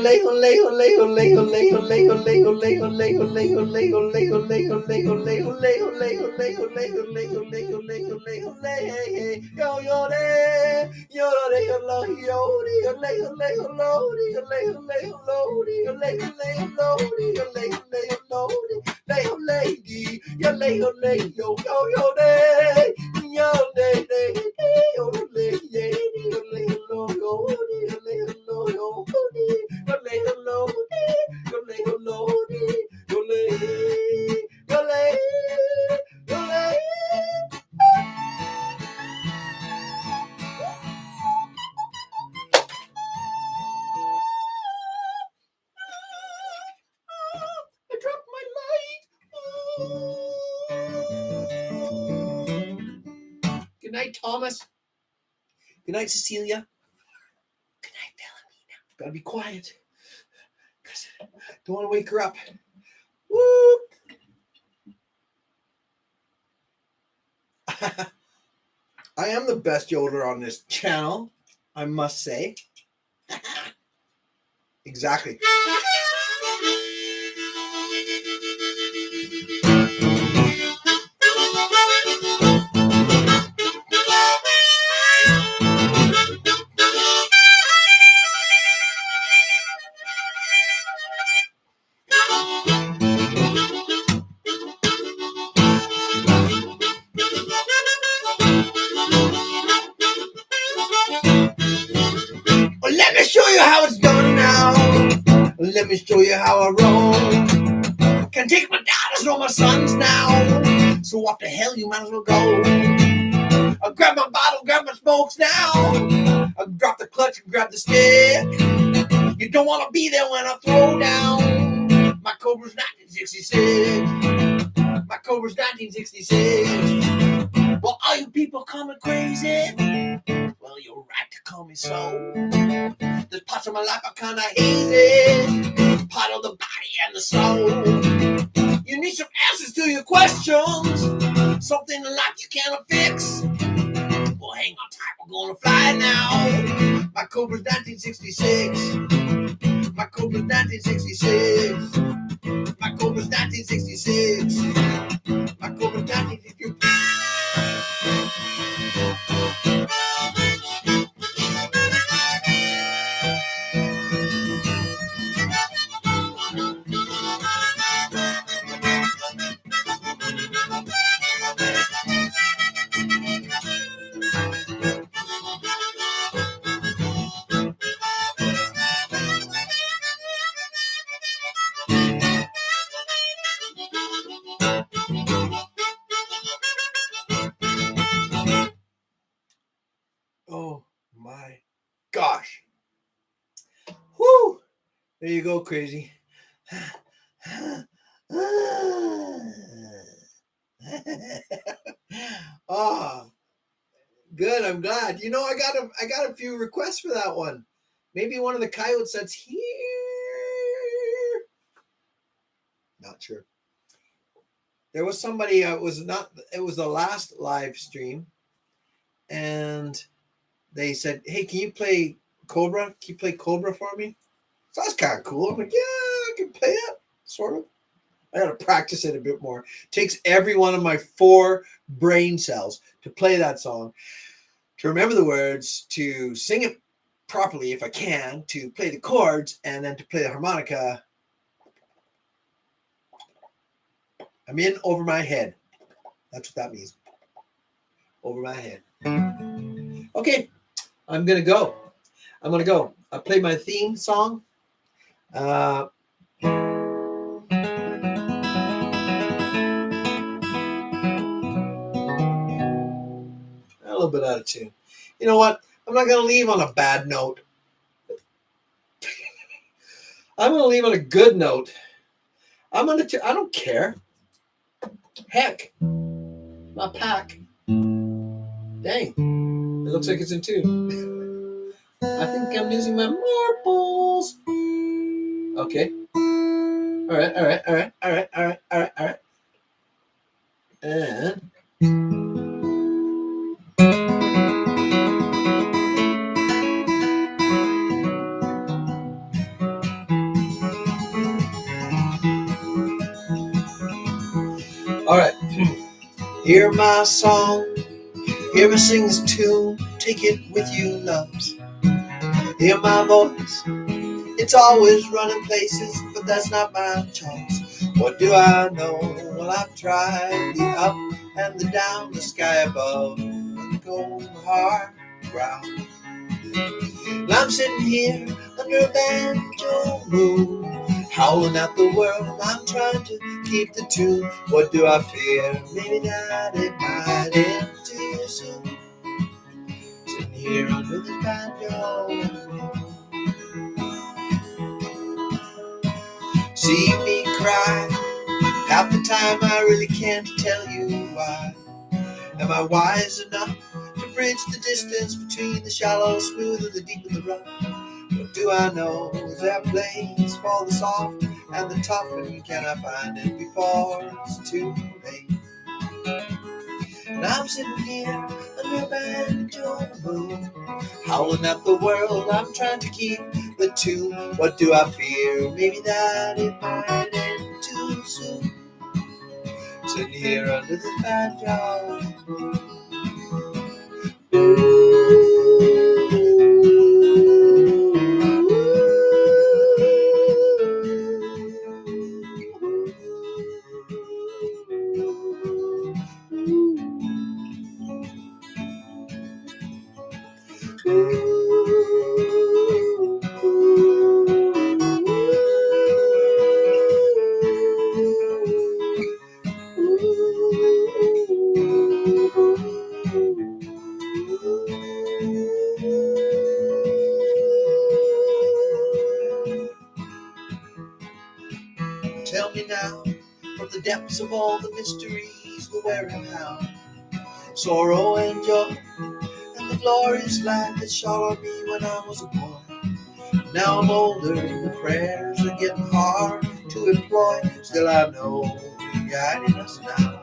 Good night, Thomas. Good night, Cecilia. Good night, Philomena. Gotta be quiet. Because I don't want to wake her up. Whoop. I am the best yodeler on this channel, I must say. Exactly. Well, let me show you how it's done now. Let me show you how I roll. Can take my daughters or my sons now. So what the hell, you might as well go. I'll grab my bottle, grab my smokes now. I'll drop the clutch and grab the stick. You don't want to be there when I throw down. My Cobra's 1966. My Cobra's 1966. Well, are you people coming crazy? Well, you're right to call me so. There's parts of my life are kind of hazy. Part of the body and the soul. You need some answers to your questions. Something in life you can't fix. Well, hang on tight, we're gonna fly now. My Cobra's 1966. My Cobra's 1966. My Cobra's 1966. My Cobra's 1966. Oh my gosh. Whoo! There you go, crazy. Oh, good. I'm glad. You know, I got a few requests for that one. Maybe one of the coyotes that's here. Not sure. There was somebody. It was the last live stream, and they said, "Hey, can you play Cobra? Can you play Cobra for me?" So that's kind of cool. I'm like, "Yeah, I can play it, sort of." I got to practice it a bit more. It takes every one of my 4 brain cells to play that song, to remember the words, to sing it properly if I can, to play the chords, and then to play the harmonica. I'm in over my head. That's what that means. Over my head. Okay, I'm going to go. I'll play my theme song. A little bit out of tune. You know what? I'm not going to leave on a bad note. I'm going to leave on a good note. I don't care. Heck. My pack. Dang. It looks like it's in tune. I think I'm using my marbles. Okay. All right. And all right. Hear my song. Hear me sing this tune. Take it with you, loves. Hear my voice. It's always running places, but that's not my choice. What do I know? Well, I've tried the up and the down, the sky above, and the cold hard ground. And I'm sitting here under a banjo moon, howling at the world. I'm trying to keep the tune. What do I fear? Maybe that it might end too soon. Sitting here under the banjo moon. See me cry, Half the time I really can't tell you why. Am I wise enough to bridge the distance between the shallow, smooth, and the deep and the rough? What do I know? Is there a place for the soft and the tough? And can I find it before it's too late? And I'm sitting here under a banjo moon, howling at the world. I'm trying to keep the tune. What do I fear? Maybe that it might end too soon. Sitting here under the banjo. Tell me now, from the depths of all the mysteries we're wearing now, sorrow and joy, and the glorious light that shone on me when I was a boy. Now I'm older, and the prayers are getting hard to employ. Still I know you're guiding us now.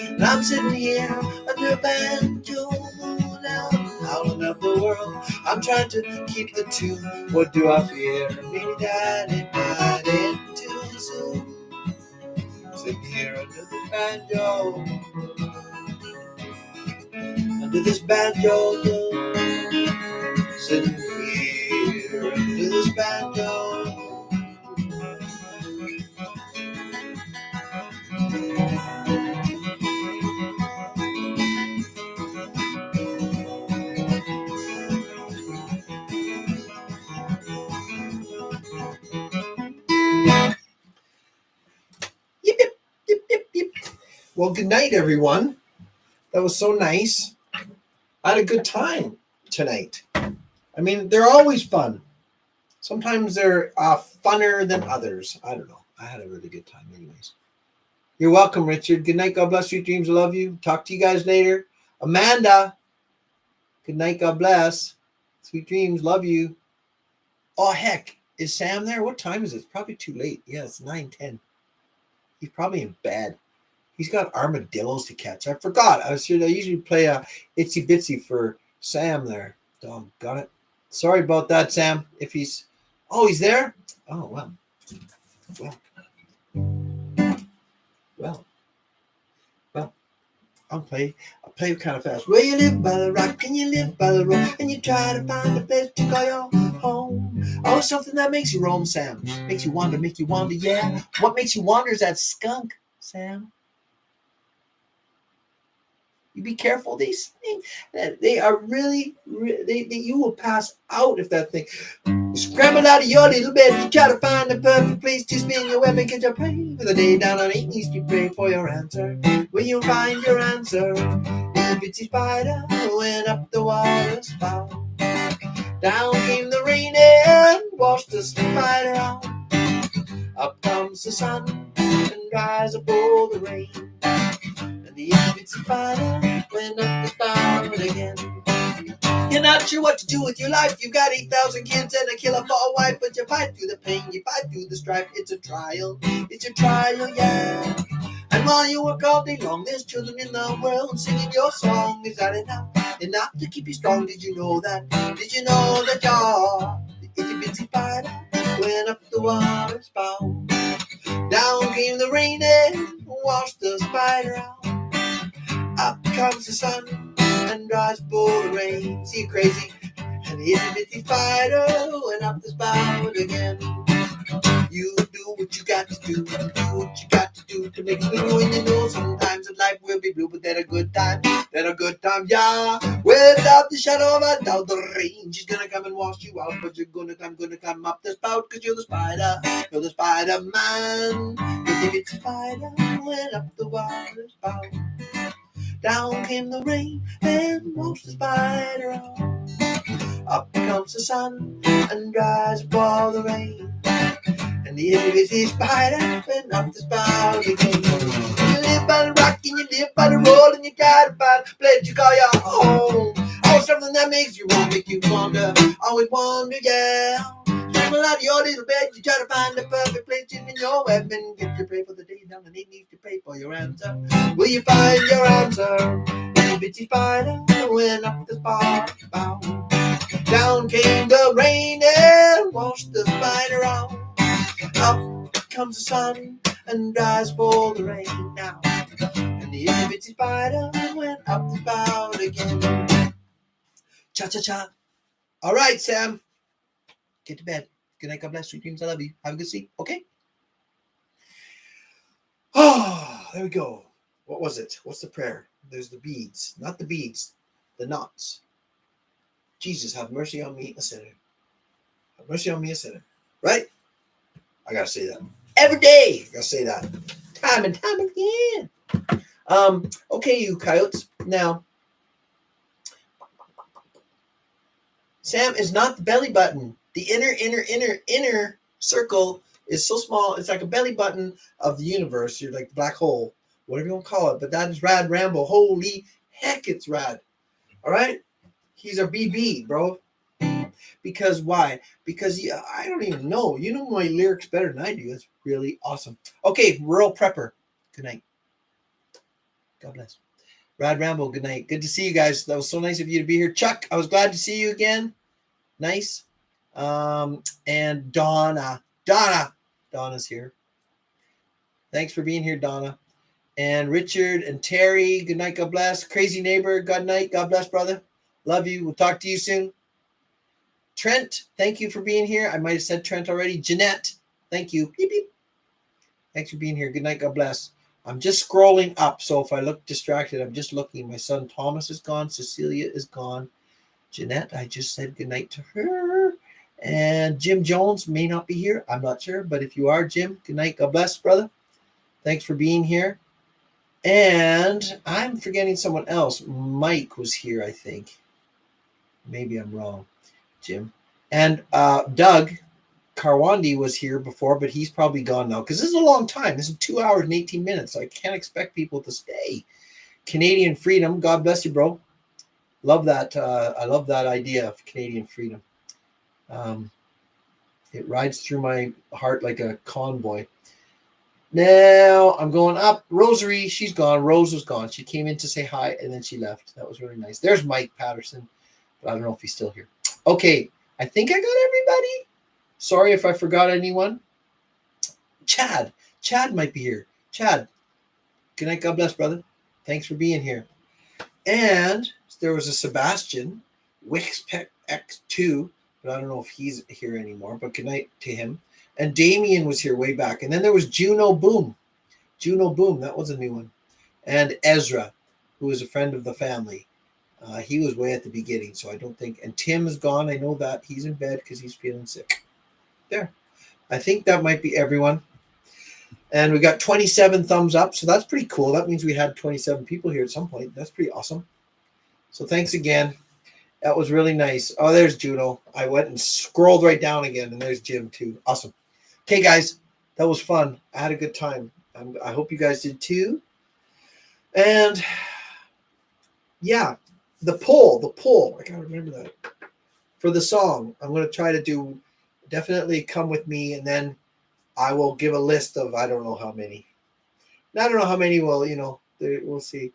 And I'm sitting here under a banjo moon out, howling at the world. I'm trying to keep the tune. What do I fear? Maybe that it might end too soon. Sitting here under the banjo, under this banjo moon. Sitting here under this banjo. Yip, yip, yip, yip, yip. Well, good night, everyone. That was so nice. I had a good time tonight. I mean, they're always fun. Sometimes they're funner than others. I don't know. I had a really good time anyways. You're welcome, Richard. Good night. God bless. Sweet dreams. Love you. Talk to you guys later. Amanda. Good night. God bless. Sweet dreams. Love you. Oh, heck. Is Sam there? What time is it? It's probably too late. Yeah, it's 9:10. He's probably in bed. He's got armadillos to catch. I forgot. I usually play Itsy Bitsy for Sam there. Doggone it. Sorry about that, Sam. If he's... Oh, he's there? Oh, well. Well. I'll play kind of fast. Well, you live by the rock and you live by the road and you try to find a place to call your home. Oh, something that makes you roam, Sam. Makes you wonder, yeah. What makes you wonder is that skunk, Sam. You be careful. These things, they are really you will pass out if that thing. You scramble out of your little bed. You try to find the perfect place to spin your web because you pray for the day down on 8th East. You pray for your answer. Will you find your answer? The bitsy spider went up the water spout. Down came the rain and washed the spider out. Up comes the sun and dries up all the rain. And the itsy spider went up the spout again. You're not sure what to do with your life. You've got 8,000 kids and a killer for a wife, but you fight through the pain, you fight through the strife. It's a trial, yeah. And while you work all day long, there's children in the world singing your song. Is that enough? Enough to keep you strong? Did you know that? Did you know that the itsy bitsy spider went up the water spout? Down came the rain and washed the spider out. Up comes the sun and dries up all the rain. See you crazy? And the itsy bitsy spider went up the spout again. You do what you got to do. Do what you got to do to make it blue. And you know sometimes in life will be blue, but then a good time, yeah. Without the shadow of a doubt, the rain is gonna come and wash you out. But you're gonna climb up the spout, cause you're the spider man. The big spider went up the water spout. Down came the rain and washed the spider out. Up comes the sun and dries up all the rain. And the itty bitty spider went up the spout again. You live by the rock and you live by the roll, and you gotta find a place you call your home. Always something that makes you want, make you wonder, always wonder, yeah. Scramble out of your little bed, you try to find the perfect place in your web, and get to pray for the day down, and it needs to pray for your answer. Will you find your answer? The bitchy spider went up the spout. Down came the rain and washed the spider out. Up comes the sun and dries for the rain now. And the itty bitty spider went up the spout again. Cha cha cha. All right, Sam. Get to bed. Good night. God bless. Sweet dreams. I love you. Have a good sleep. Okay. Oh, there we go. What was it? What's the prayer? There's the beads. Not the beads. The knots. Jesus, have mercy on me, a sinner. Have mercy on me, a sinner. Right? I gotta say that. Every day. I gotta say that. Time and time again. Okay, you coyotes. Now, Sam is not the belly button. The inner circle is so small, it's like a belly button of the universe. You're like the black hole, whatever you want to call it. But that is Rad Rambo. Holy heck, it's rad. All right? He's a BB, bro. Because why? Because I don't even know. You know my lyrics better than I do. It's really awesome. Okay, Rural Prepper. Good night. God bless. Rad Rambo, good night. Good to see you guys. That was so nice of you to be here. Chuck, I was glad to see you again. Nice. And Donna's here. Thanks for being here, Donna. And Richard and Terry, good night, God bless. Crazy neighbor, good night, God bless, brother. Love you. We'll talk to you soon. Trent, thank you for being here. I might have said Trent already. Jeanette, thank you. Beep, beep. Thanks for being here. Good night, God bless. I'm just scrolling up, so if I look distracted, I'm just looking. My son Thomas is gone. Cecilia is gone. Jeanette, I just said good night to her. And Jim Jones may not be here. I'm not sure. But if you are, Jim, good night. God bless, brother. Thanks for being here. And I'm forgetting someone else. Mike was here, I think. Maybe I'm wrong, Jim. And Doug Karwandi was here before, but he's probably gone now because this is a long time. This is 2 hours and 18 minutes. So I can't expect people to stay. Canadian freedom. God bless you, bro. Love that. I love that idea of Canadian freedom. It rides through my heart like a convoy. Now I'm going up. Rosary, she's gone. Rose was gone. She came in to say hi and then she left. That was really nice. There's Mike Patterson, but I don't know if he's still here. Okay, I think I got everybody. Sorry if I forgot anyone. Chad might be here. Chad, good night. God bless, brother. Thanks for being here. And there was a Sebastian Wixpec X2, but I don't know if he's here anymore. But good night to him. And Damien was here way back. And then there was Juno Boom. That was a new one. And Ezra, who is a friend of the family. He was way at the beginning, so I don't think. And Tim is gone. I know that. He's in bed because he's feeling sick. There. I think that might be everyone. And we got 27 thumbs up, so that's pretty cool. That means we had 27 people here at some point. That's pretty awesome. So thanks again. That was really nice. Oh, there's Juno. I went and scrolled right down again, and there's Jim too. Awesome. Okay, guys, that was fun. I had a good time. I hope you guys did too. And yeah, the poll. I gotta remember that for the song. I'm gonna try to do definitely Come With Me, and then I will give a list of I don't know how many. I don't know how many will, we'll see.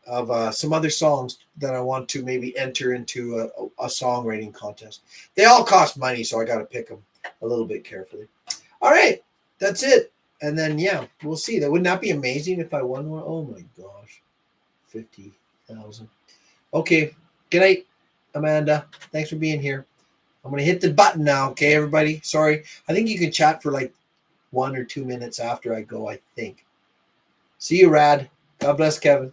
Of some other songs that I want to maybe enter into a songwriting contest. They all cost money, so I got to pick them a little bit carefully. All right, that's it. And then, yeah, we'll see. That would not be amazing if I won one. Oh, my gosh. 50,000. Okay, good night, Amanda. Thanks for being here. I'm going to hit the button now, okay, everybody? Sorry. I think you can chat for like 1 or 2 minutes after I go, I think. See you, Rad. God bless, Kevin.